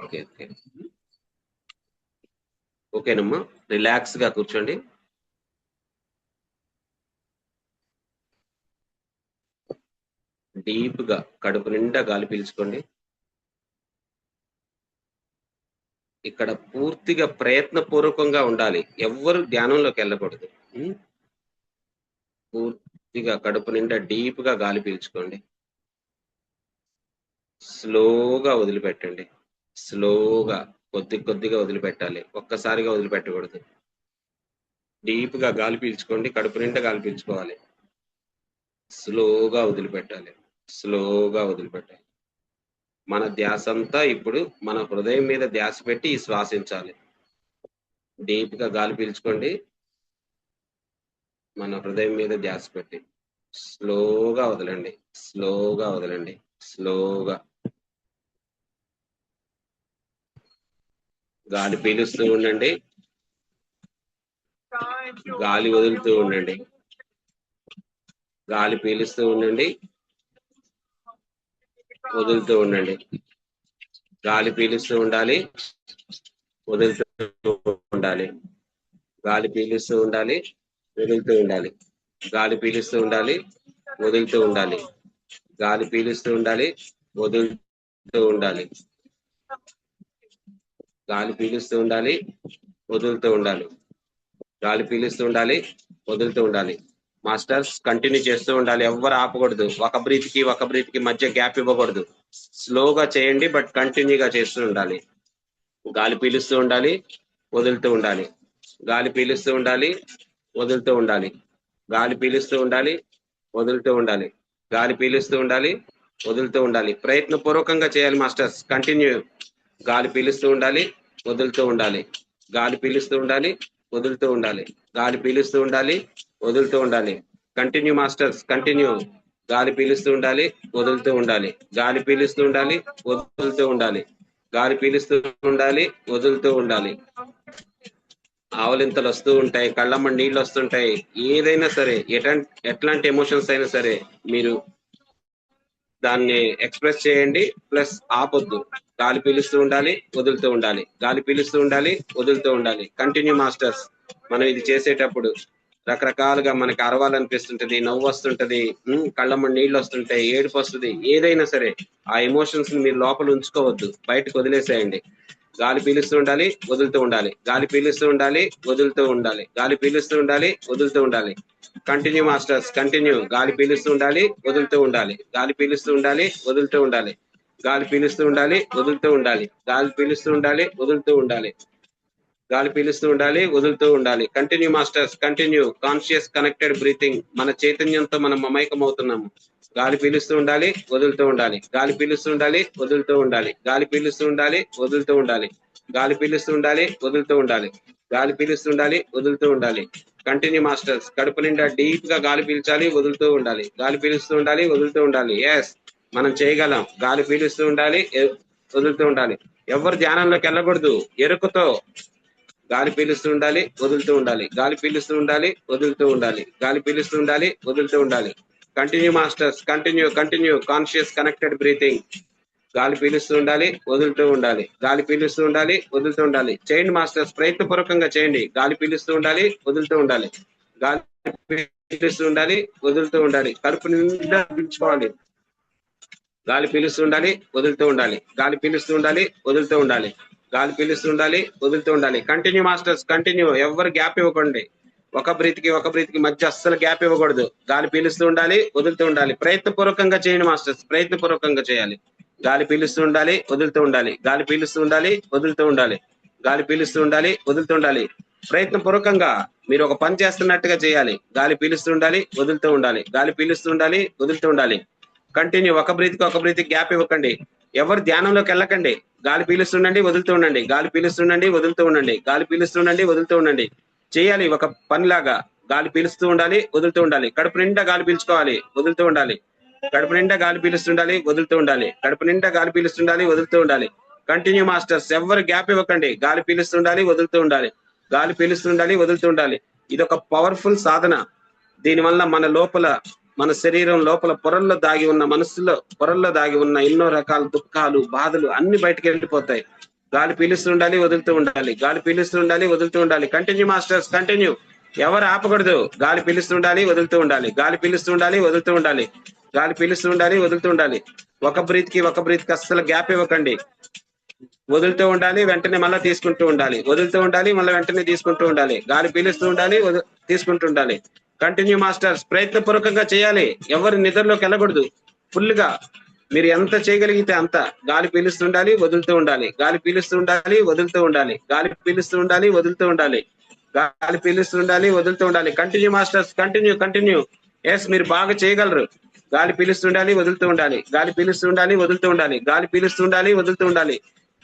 Okay okay ఓకేనమ్మా, relax గా కూర్చోండి. డీప్ గా కడుపు నిండా గాలి పీల్చుకోండి. ఇక్కడ పూర్తిగా ప్రయత్నపూర్వకంగా ఉండాలి, ఎవ్వరు ధ్యానంలోకి వెళ్ళకూడదు. పూర్తిగా కడుపు నిండా డీప్ గా గాలి పీల్చుకోండి. స్లోగా వదిలిపెట్టండి. స్లోగా కొద్దిగా వదిలిపెట్టాలి, ఒక్కసారిగా వదిలిపెట్టకూడదు. డీప్ గా గాలి పీల్చుకోండి, కడుపు నిండా గాలి పీల్చుకోవాలి. స్లోగా వదిలిపెట్టాలి, స్లోగా వదిలిపెట్టాలి. మన ధ్యాస అంతా ఇప్పుడు మన హృదయం మీద ధ్యాస పెట్టి శ్వాసించాలి. డీప్ గా గాలి పీల్చుకోండి, మన హృదయం మీద ధ్యాస పెట్టి స్లోగా వదలండి, స్లోగా వదలండి, స్లోగా. గాలి పీలుస్తూ ఉండండి, గాలి వదులుతూ ఉండండి. గాలి పీలుస్తూ ఉండండి, వదులుతూ ఉండండి. గాలి పీలుస్తూ ఉండాలి, వదులుతూ ఉండాలి. గాలి పీలుస్తూ ఉండాలి, వదులుతూ ఉండాలి. గాలి పీలుస్తూ ఉండాలి, వదులుతూ ఉండాలి. గాలి పీలుస్తూ ఉండాలి, వదులుతూ ఉండాలి. గాలి పీలుస్తూ ఉండాలి, వదులుతూ ఉండాలి. గాలి పీలుస్తూ ఉండాలి, వదులుతూ ఉండాలి. మాస్టర్స్ కంటిన్యూ చేస్తూ ఉండాలి, ఎవ్వరు ఆపకూడదు. ఒక బ్రీత్ కి మధ్య గ్యాప్ ఇవ్వకూడదు. స్లోగా చేయండి, బట్ కంటిన్యూగా చేస్తూ ఉండాలి. గాలి పీలుస్తూ ఉండాలి, వదులుతూ ఉండాలి. గాలి పీలుస్తూ ఉండాలి, వదులుతూ ఉండాలి. గాలి పీలుస్తూ ఉండాలి, వదులుతూ ఉండాలి. గాలి పీలుస్తూ ఉండాలి, వదులుతూ ఉండాలి. ప్రయత్నపూర్వకంగా చేయాలి మాస్టర్స్. కంటిన్యూ. గాలి పీలుస్తూ ఉండాలి, వదులుతూ ఉండాలి. గాలి పీలుస్తూ ఉండాలి, వదులుతూ ఉండాలి. గాలి పీలుస్తూ ఉండాలి, వదులుతూ ఉండాలి. Continue masters, continue. గాలి పీలుస్తూ ఉండాలి, వదులుతూ ఉండాలి. గాలి పీలుస్తూ ఉండాలి, వదులుతూ ఉండాలి. గాలి పీలుస్తూ ఉండాలి, వదులుతూ ఉండాలి. ఆవలింతలు వస్తూ ఉంటాయి, కళ్ళమ్మ నీళ్ళు వస్తుంటాయి. ఏదైనా సరే, ఎట్లాంటి ఎమోషన్స్ అయినా సరే మీరు దాన్ని ఎక్స్ప్రెస్ చేయండి, ప్లస్ ఆపొద్దు. గాలి పీలుస్తూ ఉండాలి, వదులుతూ ఉండాలి. గాలి పీలుస్తూ ఉండాలి, వదులుతూ ఉండాలి. Continue masters. మనం ఇది చేసేటప్పుడు రకరకాలుగా మనకి అరవాలనిపిస్తుంటది, నవ్వు వస్తుంటది, కళ్ళమ్మ నీళ్ళు వస్తుంటాయి, ఏడుపు వస్తుంది. ఏదైనా సరే ఆ ఎమోషన్స్ ని మీరు లోపల ఉంచుకోవద్దు, బయటకు వదిలేసేయండి. గాలి పీలుస్తూ ఉండాలి, వదులుతూ ఉండాలి. గాలి పీలుస్తూ ఉండాలి, వదులుతూ ఉండాలి. గాలి పీలుస్తూ ఉండాలి, వదులుతూ ఉండాలి. Continue masters, continue. గాలి పీలుస్తూ ఉండాలి, వదులుతూ ఉండాలి. గాలి పీలుస్తూ ఉండాలి, వదులుతూ ఉండాలి. గాలి పీలుస్తూ ఉండాలి, వదులుతూ ఉండాలి. గాలి పీలుస్తూ ఉండాలి, వదులుతూ ఉండాలి. గాలి పీలుస్తూ ఉండాలి, వదులుతూ ఉండాలి. Continue masters, continue. Conscious connected breathing. మన చైతన్యంతో మనం మమైకం అవుతున్నాము. గాలి పీలుస్తూ ఉండాలి, వదులుతూ ఉండాలి. గాలి పీలుస్తూ ఉండాలి, వదులుతూ ఉండాలి. గాలి పీలుస్తూ ఉండాలి, వదులుతూ ఉండాలి. గాలి పీలుస్తూ ఉండాలి, వదులుతూ ఉండాలి. గాలి పీలుస్తూ ఉండాలి, వదులుతూ ఉండాలి. Continue masters. కడుపు నిండా డీప్ గా గాలి పీల్చాలి, వదులుతూ ఉండాలి. గాలి పీలుస్తూ ఉండాలి, వదులుతూ ఉండాలి. ఎస్, మనం చేయగలం. గాలి పీలుస్తూ ఉండాలి, వదులుతూ ఉండాలి. ఎవరు ధ్యానంలోకి వెళ్ళకూడదు, ఎరుకతో. గాలి పీలుస్తూ ఉండాలి, వదులుతూ ఉండాలి. గాలి పీలుస్తూ ఉండాలి, వదులుతూ ఉండాలి. గాలి పీలుస్తూ ఉండాలి, వదులుతూ ఉండాలి. Continue masters, continue, continue. Conscious connected breathing. గాలి పీలుస్తూ ఉండాలి, వదులుతూ ఉండాలి. గాలి పీలుస్తూ ఉండాలి, వదులుతూ ఉండాలి. చేయండి మాస్టర్స్, ప్రయత్నపూర్వకంగా చేయండి. గాలి పీలుస్తూ ఉండాలి, వదులుతూ ఉండాలి. గాలి పీలుస్తూ ఉండాలి, వదులుతూ ఉండాలి. కడుపు నిండా పీల్చుకోవాలి. గాలి పీలుస్తూ ఉండాలి, వదులుతూ ఉండాలి. గాలి పీలుస్తూ ఉండాలి, వదులుతూ ఉండాలి. గాలి పీలుస్తూ ఉండాలి, వదులుతూ ఉండాలి. Continue masters, continue. ఎవరు గ్యాప్ ఇవ్వకండి. ఒక బ్రీత్ కి మధ్య అస్సలు గ్యాప్ ఇవ్వకూడదు. గాలి పీలుస్తూ ఉండాలి, వదులుతూ ఉండాలి. ప్రయత్నపూర్వకంగా చేయండి మాస్టర్స్, ప్రయత్నపూర్వకంగా చేయాలి. గాలి పీలుస్తూ ఉండాలి, వదులుతూ ఉండాలి. గాలి పీలుస్తూ ఉండాలి, వదులుతూ ఉండాలి. గాలి పీలుస్తూ ఉండాలి, వదులుతూ ఉండాలి. ప్రయత్నపూర్వకంగా మీరు ఒక పని చేస్తున్నట్టుగా చేయాలి. గాలి పీలుస్తూ ఉండాలి, వదులుతూ ఉండాలి. గాలి పీలుస్తూ ఉండాలి, వదులుతూ ఉండాలి. కంటిన్యూ. ఒక బ్రీత్ గ్యాప్ ఇవ్వకండి. ఎవరు ధ్యానంలోకి వెళ్ళకండి. గాలి పీలుస్తుండండి, వదులుతూ ఉండండి. గాలి పీలుస్తుండండి, వదులుతూ ఉండండి. గాలి పీలుస్తుండండి, వదులుతూ ఉండండి. చేయాలి ఒక పనిలాగా. గాలి పీలుస్తూ ఉండాలి, వదులుతూ ఉండాలి. కడుపు నిండా గాలి పీల్చుకోవాలి, వదులుతూ ఉండాలి. కడుపు నిండా గాలి పీలుస్తుండాలి, వదులుతూ ఉండాలి. కడుపు నిండా గాలి పీలుస్తుండాలి, వదులుతూ ఉండాలి. Continue masters. ఎవరు గ్యాప్ ఇవ్వకండి. గాలి పీలుస్తుండాలి, వదులుతూ ఉండాలి. గాలి పీలుస్తుండాలి, వదులుతూ ఉండాలి. ఇది ఒక పవర్ఫుల్ సాధన. దీనివల్ల మన లోపల, మన శరీరం లోపల పొరల్లో దాగి ఉన్న, మనసులో పొరల్లో దాగి ఉన్న ఎన్నో రకాల దుఃఖాలు, బాధలు అన్ని బయటకు వెళ్ళిపోతాయి. గాలి పీలుస్తూ ఉండాలి, వదులుతూ ఉండాలి. గాలి పీలుస్తూ ఉండాలి, వదులుతూ ఉండాలి. Continue masters, continue. ఎవరు ఆపకూడదు. గాలి పీలుస్తూ ఉండాలి, వదులుతూ ఉండాలి. గాలి పీలుస్తూ ఉండాలి, వదులుతూ ఉండాలి. గాలి పీలుస్తూ ఉండాలి, వదులుతూ ఉండాలి. ఒక బ్రీత్ కి అస్సలు గ్యాప్ ఇవ్వకండి. వదులుతూ ఉండాలి, వెంటనే మళ్ళీ తీసుకుంటూ ఉండాలి. వదులుతూ ఉండాలి, మళ్ళీ వెంటనే తీసుకుంటూ ఉండాలి. గాలి పీలుస్తూ ఉండాలి, తీసుకుంటూ ఉండాలి. Continue masters. ప్రయత్నపూర్వకంగా చేయాలి. ఎవరు నిద్రలోకి వెళ్ళకూడదు. ఫుల్ గా మీరు ఎంత చేయగలిగితే అంత. గాలి పీలుస్తూ ఉండాలి, వదులుతూ ఉండాలి. గాలి పీలుస్తూ ఉండాలి, వదులుతూ ఉండాలి. గాలి పీలుస్తూ ఉండాలి, వదులుతూ ఉండాలి. గాలి పీలుస్తూ ఉండాలి, వదులుతూ ఉండాలి. Continue masters, continue, continue. Yes, మీరు బాగా చేయగలరు. గాలి పీలుస్తూ ఉండాలి, వదులుతూ ఉండాలి. గాలి పీలుస్తూ ఉండాలి, వదులుతూ ఉండాలి. గాలి పీలుస్తూ ఉండాలి, వదులుతూ ఉండాలి.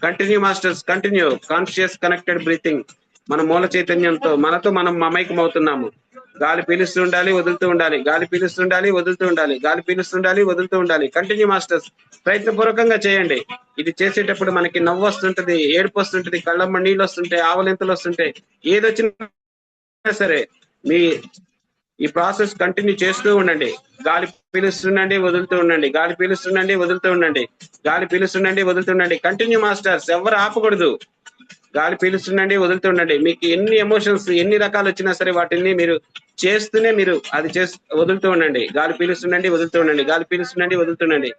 Continue masters, continue. Conscious connected breathing. మన మూల చైతన్యంతో మనతో మనం మమైకం అవుతున్నాము. గాలి పీలుస్తూ ఉండాలి, వదులుతూ ఉండాలి. గాలి పీలుస్తూ ఉండాలి, వదులుతూ ఉండాలి. గాలి పీలుస్తూ ఉండాలి, వదులుతూ ఉండాలి. Continue masters. ప్రయత్నపూర్వకంగా చేయండి. ఇది చేసేటప్పుడు మనకి నవ్వు వస్తుంటది, ఏడుపు వస్తుంటది, కళ్ళమ్మ నీళ్ళు వస్తుంటాయి, ఆవలింతలు వస్తుంటాయి. ఏదొచ్చినా సరే మీ ఈ ప్రాసెస్ కంటిన్యూ చేస్తూ ఉండండి. గాలి పీలుస్తుండండి, వదులుతూ ఉండండి. గాలి పీలుస్తుండండి, వదులుతూ ఉండండి. గాలి పీలుస్తుండండి, వదులుతుండండి. Continue masters. ఎవరు ఆపకూడదు. గాలి పీలుస్తుండండి, వదులుతుండండి. మీకు ఎన్ని ఎమోషన్స్, ఎన్ని రకాలు వచ్చినా సరే వాటిని మీరు చేస్తూనే మీరు అది వదులుతూ ఉండండి. గాలి పీలుస్తుండండి, వదులుతూ ఉండండి. గాలి పీలుస్తుండండి, వదులుతుండండి.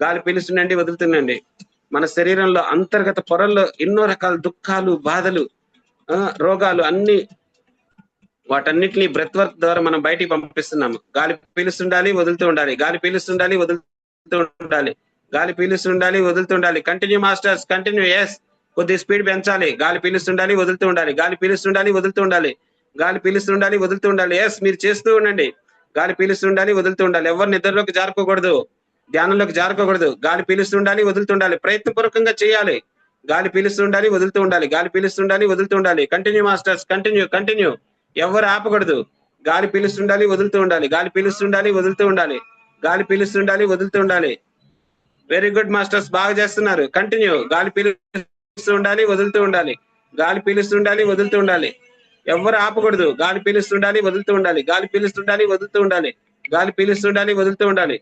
గాలి పీలుస్తుండండి, వదులుతుండండి. మన శరీరంలో అంతర్గత పొరల్లో ఎన్నో రకాల దుఃఖాలు, బాధలు, రోగాలు అన్ని వాటన్నిటిని బ్రెత్ వర్క్ ద్వారా మనం బయటికి పంపిస్తున్నాము. గాలి పీలుస్తుండాలి, వదులుతూ ఉండాలి. గాలి పీలుస్తుండాలి, వదులుతూ ఉండాలి. గాలి పీలుస్తుండాలి, వదులుతూ ఉండాలి. Continue masters, continue. ఎస్, కొద్ది స్పీడ్ పెంచాలి. గాలి పీలుస్తుండాలి, వదులుతూ ఉండాలి. గాలి పీలుస్తుండాలి, వదులుతూ ఉండాలి. గాలి పీలుస్తుండాలి, వదులుతూ ఉండాలి. ఎస్, మీరు చేస్తూ ఉండండి. గాలి పీలుస్తుండాలి, వదులుతూ ఉండాలి. ఎవరు నిద్రలోకి జారుకోకూడదు, ధ్యానంలోకి జారుకోకూడదు. గాలి పీలుస్తుండాలి, వదులుతుండాలి. ప్రయత్నపూర్వకంగా చేయాలి. గాలి పీలుస్తుండాలి, వదులుతూ ఉండాలి. గాలి పీలుస్తుండాలి, వదులుతూ ఉండాలి. Continue masters, continue, continue. ఎవరు ఆపకూడదు. గాలి పీలుస్తుండాలి, వదులుతూ ఉండాలి. గాలి పీలుస్తుండాలి, వదులుతూ ఉండాలి. గాలి పీలుస్తుండాలి, వదులుతూ ఉండాలి. వెరీ గుడ్ మాస్టర్స్, బాగా చేస్తున్నారు. కంటిన్యూ. గాలి పీలుస్తూ ఉండాలి, వదులుతూ ఉండాలి. గాలి పీలుస్తుండాలి, వదులుతూ ఉండాలి. ఎవరు ఆపకూడదు. గాలి పీలుస్తుండాలి, వదులుతూ ఉండాలి. గాలి పీలుస్తుండాలి, వదులుతూ ఉండాలి. గాలి పీలుస్తుండాలి, వదులుతూ ఉండాలి.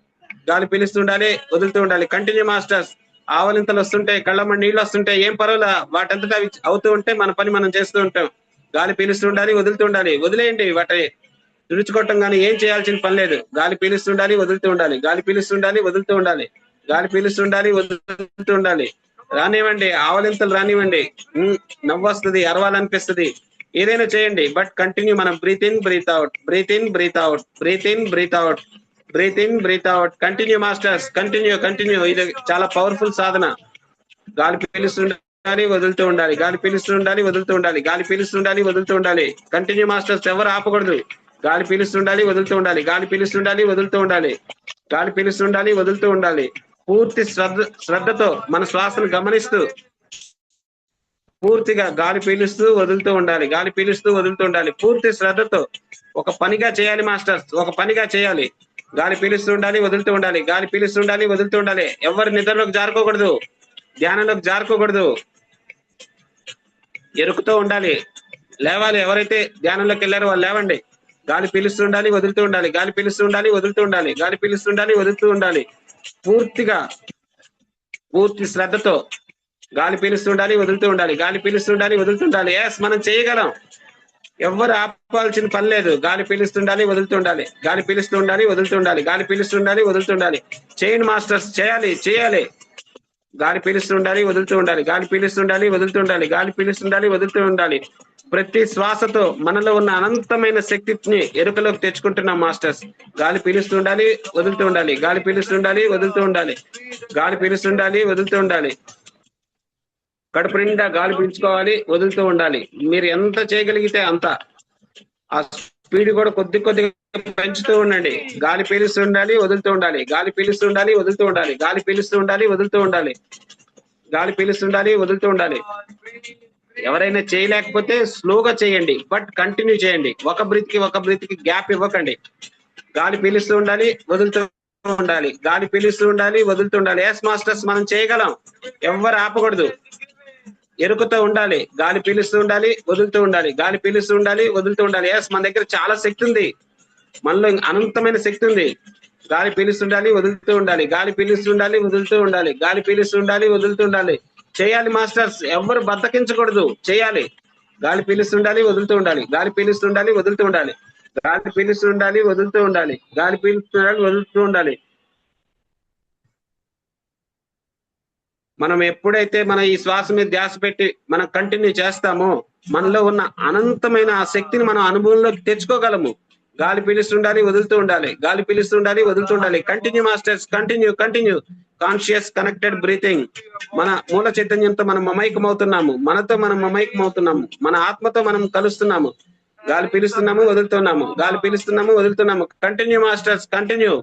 గాలి పీలుస్తుండాలి, వదులుతూ ఉండాలి. Continue masters. ఆవలింతలు వస్తుంటాయి, కళ్ళమ్మ నీళ్ళు వస్తుంటాయి, ఏం పర్వాలా, వాటంతటా అవి అవుతూ ఉంటే మన పని మనం చేస్తూ ఉంటాం. గాలి పీలుస్తూ ఉండాలి, వదులుతూ ఉండాలి. వదిలేయండి, వాటి తుడుచుకోవటం కానీ ఏం చేయాల్సిన పని లేదు. గాలి పీలుస్తుండాలి, వదులుతూ ఉండాలి. గాలి పీలుస్తుండాలి, వదులుతూ ఉండాలి. గాలి పీలుస్తుండాలి, వదులుతూ ఉండాలి. రానివ్వండి, ఆవలింతలు రానివ్వండి, నవ్వు వస్తుంది, అరవాలనిపిస్తుంది, ఏదైనా చేయండి. But continue. మనం breathe in, breathe out, breathe in, breathe out, breathe in, breathe out, breathe in, breathe out. Continue masters, continue, continue. ఇది చాలా పవర్ఫుల్ సాధన. గాలి పీలుస్తుండాలి, వదులుతూ ఉండాలి. గాలి పీలుస్తుండాలి, వదులుతూ ఉండాలి. గాలి పీలుస్తుండాలి, వదులుతూ ఉండాలి. Continue masters. ఎవరు ఆపకూడదు. గాలి పీలుస్తుండాలి, వదులుతూ ఉండాలి. గాలి పీలుస్తుండాలి, వదులుతూ ఉండాలి. గాలి పీలుస్తుండాలి, వదులుతూ ఉండాలి. పూర్తి శ్రద్ధతో మన శ్వాసను గమనిస్తూ పూర్తిగా గాలి పీలుస్తూ వదులుతూ ఉండాలి. గాలి పీలుస్తూ వదులుతూ ఉండాలి. పూర్తి శ్రద్ధతో ఒక పనిగా చేయాలి మాస్టర్స్, ఒక పనిగా చేయాలి. గాలి పీలుస్తూ ఉండాలి, వదులుతూ ఉండాలి. గాలి పీలుస్తూ ఉండాలి, వదులుతూ ఉండాలి. ఎవరు నిద్రలోకి జారుకోకూడదు, ధ్యానంలోకి జారుకోకూడదు. ఎరుకుతూ ఉండాలి, లేవాలి. ఎవరైతే ధ్యానంలోకి వెళ్ళారో వాళ్ళు లేవండి. గాలి పీలుస్తూ ఉండాలి, వదులుతూ ఉండాలి. గాలి పీలుస్తూ ఉండాలి, వదులుతూ ఉండాలి. గాలి పీలుస్తూ ఉండాలి, వదులుతూ ఉండాలి. పూర్తిగా పూర్తి శ్రద్ధతో గాలి పీలుస్తూ ఉండాలి, వదులుతూ ఉండాలి. గాలి పీలుస్తూ ఉండాలి, వదులుతూ ఉండాలి. ఎస్, మనం చేయగలం. ఎవరు ఆపాల్సిన పని లేదు. గాలి పీలుస్తుండాలి, వదులుతూ ఉండాలి. గాలి పీలుస్తూ ఉండాలి, వదులుతూ ఉండాలి. గాలి పీలుస్తూ ఉండాలి, వదులుతూ ఉండాలి. చేయండి మాస్టర్స్, చేయాలి, చేయాలి. గాలి పీలుస్తూ ఉండాలి, వదులుతూ ఉండాలి. గాలి పీలుస్తూ ఉండాలి, వదులుతూ ఉండాలి. గాలి పీలుస్తూ ఉండాలి, వదులుతూ ఉండాలి. ప్రతి శ్వాసతో మనలో ఉన్న అనంతమైన శక్తిని ఎరుకలోకి తెచ్చుకుంటున్నాం మాస్టర్స్. గాలి పీలుస్తూ ఉండాలి, వదులుతూ ఉండాలి. గాలి పీలుస్తూ ఉండాలి, వదులుతూ ఉండాలి. గాలి పీలుస్తూ ఉండాలి, వదులుతూ ఉండాలి. కడుపు నిండా గాలి పీల్చుకోవాలి, వదులుతూ ఉండాలి. మీరు ఎంత చేయగలిగితే అంత. ఆ స్పీడ్ కూడా కొద్ది కొద్దిగా పెంచుతూ ఉండండి. గాలి పీలుస్తూ ఉండాలి, వదులుతూ ఉండాలి. గాలి పీలుస్తూ ఉండాలి, వదులుతూ ఉండాలి. గాలి పీలుస్తూ ఉండాలి, వదులుతూ ఉండాలి. గాలి పీలుస్తూ ఉండాలి, వదులుతూ ఉండాలి. ఎవరైనా చేయలేకపోతే స్లోగా చేయండి, బట్ కంటిన్యూ చేయండి. ఒక బ్రీత్ కి గ్యాప్ ఇవ్వకండి. గాలి పీలుస్తూ ఉండాలి, వదులుతూ ఉండాలి. గాలి పీలుస్తూ ఉండాలి, వదులుతూ ఉండాలి. ఎస్ మాస్టర్స్, మనం చేయగలం. ఎవరు ఆపకూడదు. ఎరుకుతూ ఉండాలి. గాలి పీలుస్తూ ఉండాలి, వదులుతూ ఉండాలి. గాలి పీలుస్తూ ఉండాలి, వదులుతూ ఉండాలి. ఎస్, మన దగ్గర చాలా శక్తి ఉంది. మనలో అనంతమైన శక్తి ఉంది. గాలి పీలుస్తుండాలి, వదులుతూ ఉండాలి. గాలి పీలుస్తుండాలి, వదులుతూ ఉండాలి. గాలి పీలుస్తుండాలి, వదులుతూ ఉండాలి. చేయాలి మాస్టర్స్, ఎవరు బద్దకించకూడదు, చేయాలి. గాలి పీలుస్తుండాలి, వదులుతూ ఉండాలి, గాలి పీలుస్తుండాలి, వదులుతూ ఉండాలి, గాలి పీలుస్తుండాలి, వదులుతూ ఉండాలి, గాలి పీలుస్తుండాలి, వదులుతూ ఉండాలి. మనం ఎప్పుడైతే మన ఈ శ్వాస మీద ధ్యాస పెట్టి మనం కంటిన్యూ చేస్తామో మనలో ఉన్న అనంతమైన ఆ శక్తిని మనం అనుభవంలోకి తెచ్చుకోగలము. గాలి పీలుస్తుండాలి, వదులుతూ ఉండాలి, గాలి పీలుస్తుండాలి, వదులుతూ ఉండాలి. Continue masters, continue. Conscious connected breathing. మన మూల చైతన్యంతో మనం మమైకం అవుతున్నాము, మనతో మనం మమైకం అవుతున్నాము, మన ఆత్మతో మనం కలుస్తున్నాము. గాలి పీలుస్తున్నాము, వదులుతున్నాము, గాలి పీలుస్తున్నాము, వదులుతున్నాము. Continue masters, continue.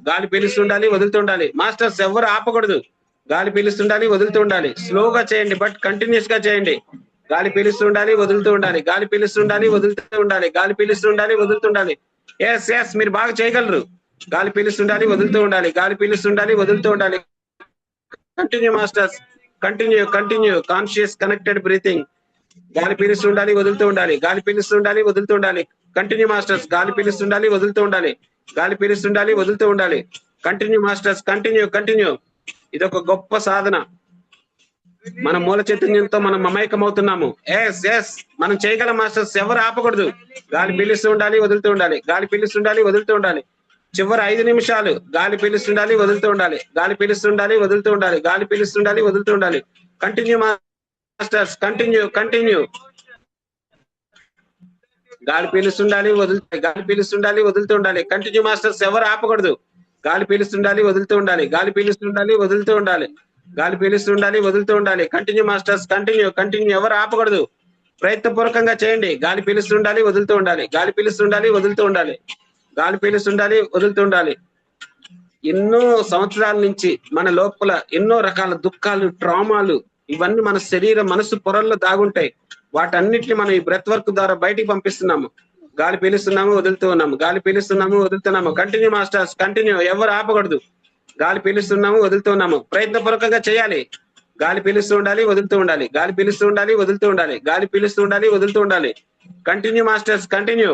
గాలి పీలుస్తుండాలి, వదులుతుండాలి. మాస్టర్స్ ఎవరు ఆపకూడదు. గాలి పీలుస్తుండాలి, వదులుతూ ఉండాలి. స్లోగా చేయండి, బట్ కంటిన్యూస్ గా చేయండి. గాలి పీలుస్తుండాలి, వదులుతూ ఉండాలి, గాలి పీలుస్తుండాలి, వదులుతూ ఉండాలి, గాలి పీలుస్తుండాలి, వదులుతుండాలి. ఎస్ మీరు బాగా చేయగలరు. గాలి పీలుస్తుండాలి, వదులుతూ ఉండాలి, గాలి పీలుస్తుండాలి, వదులుతూ ఉండాలి. Continue masters, continue. Conscious connected breathing. గాలి పీలుస్తుండాలి, వదులుతూ ఉండాలి, గాలి పీలుస్తుండాలి, వదులుతూ ఉండాలి. Continue masters. గాలి పీలుస్తుండాలి, వదులుతూ ఉండాలి, గాలి పీలుస్తుండాలి, వదులుతూ ఉండాలి. Continue masters, continue. ఇది ఒక గొప్ప సాధన. మన మూల చైతన్యంతో మనం మమైకం అవుతున్నాము. ఎస్ మనం చేయగలం మాస్టర్స్, ఎవరు ఆపకూడదు. గాలి పీలుస్తూ ఉండాలి, వదులుతూ ఉండాలి, గాలి పీలుస్తుండాలి, వదులుతూ ఉండాలి. చివరి 5 నిమిషాలు గాలి పీలుస్తుండాలి, వదులుతూ ఉండాలి, గాలి పీలుస్తుండాలి, వదులుతూ ఉండాలి, గాలి పీలుస్తుండాలి, వదులుతూ ఉండాలి. Continue masters, continue. గాలి పీలుస్తుండాలి, గాలి పీలుస్తుండాలి, వదులుతూ ఉండాలి. కంటిన్యూ మాస్టర్స్, ఎవరు ఆపకూడదు. గాలి పీలుస్తుండాలి, వదులుతూ ఉండాలి, గాలి పీలుస్తుండాలి, వదులుతూ ఉండాలి, గాలి పీలుస్తుండాలి, వదులుతూ ఉండాలి. Continue masters, continue. ఎవరు ఆపకూడదు. ప్రయత్నపూర్వకంగా చేయండి. గాలి పీలుస్తుండాలి, వదులుతూ ఉండాలి, గాలి పీలుస్తుండాలి, వదులుతూ ఉండాలి, గాలి పీలుస్తుండాలి, వదులుతూ ఉండాలి. ఎన్నో సంవత్సరాల నుంచి మన లోపల ఎన్నో రకాల దుఃఖాలు, ట్రామాలు ఇవన్నీ మన శరీరం, మనసు పొరల్లో దాగుంటాయి. వాటన్నిటిని మనం ఈ బ్రెత్ వర్క్ ద్వారా బయటికి పంపిస్తున్నాము. గాలి పీలుస్తున్నాము, వదులుతూ ఉన్నాము, గాలి పీలుస్తున్నాము, వదులుతున్నాము. Continue masters, continue. ఎవరు ఆపకూడదు. గాలి పీలుస్తున్నాము, వదులుతున్నాము. ప్రయత్నపూర్వకంగా చేయాలి. గాలి పీలుస్తూ ఉండాలి, వదులుతూ ఉండాలి, గాలి పీలుస్తూ ఉండాలి, వదులుతూ ఉండాలి, గాలి పీలుస్తూ ఉండాలి, వదులుతూ ఉండాలి. Continue masters, continue.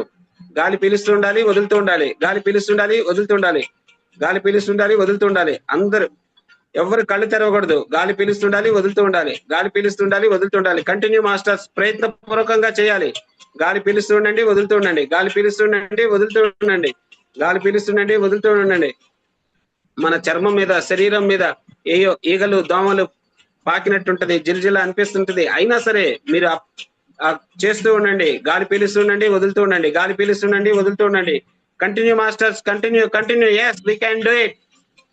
గాలి పీలుస్తూ ఉండాలి, వదులుతూ ఉండాలి, గాలి పీలుస్తుండాలి, వదులుతూ ఉండాలి, గాలి పీలుస్తుండాలి, వదులుతూ ఉండాలి. అందరూ ఎవరు కళ్ళు తెరవకూడదు. గాలి పీలుస్తుండాలి, వదులుతూ ఉండాలి, గాలి పీలుస్తుండాలి, వదులుతూ ఉండాలి. కంటిన్యూ మాస్టర్స్, ప్రయత్నపూర్వకంగా చేయాలి. గాలి పీలుస్తుండండి, వదులుతూ ఉండండి, గాలి పీలుస్తుండండి, వదులుతూ ఉండండి, గాలి పీలుస్తుండండి, వదులుతూ ఉండండి. మన చర్మం మీద, శరీరం మీద ఏయో ఈగలు, దోమలు పాకినట్టుంటది, జిల్జిల అనిపిస్తుంటది. అయినా సరే మీరు చేస్తూ ఉండండి. గాలి పీలుస్తుండండి, వదులుతూ ఉండండి, గాలి పీలుస్తుండండి, వదులుతూ ఉండండి. Continue masters, continue. Yes we can do it.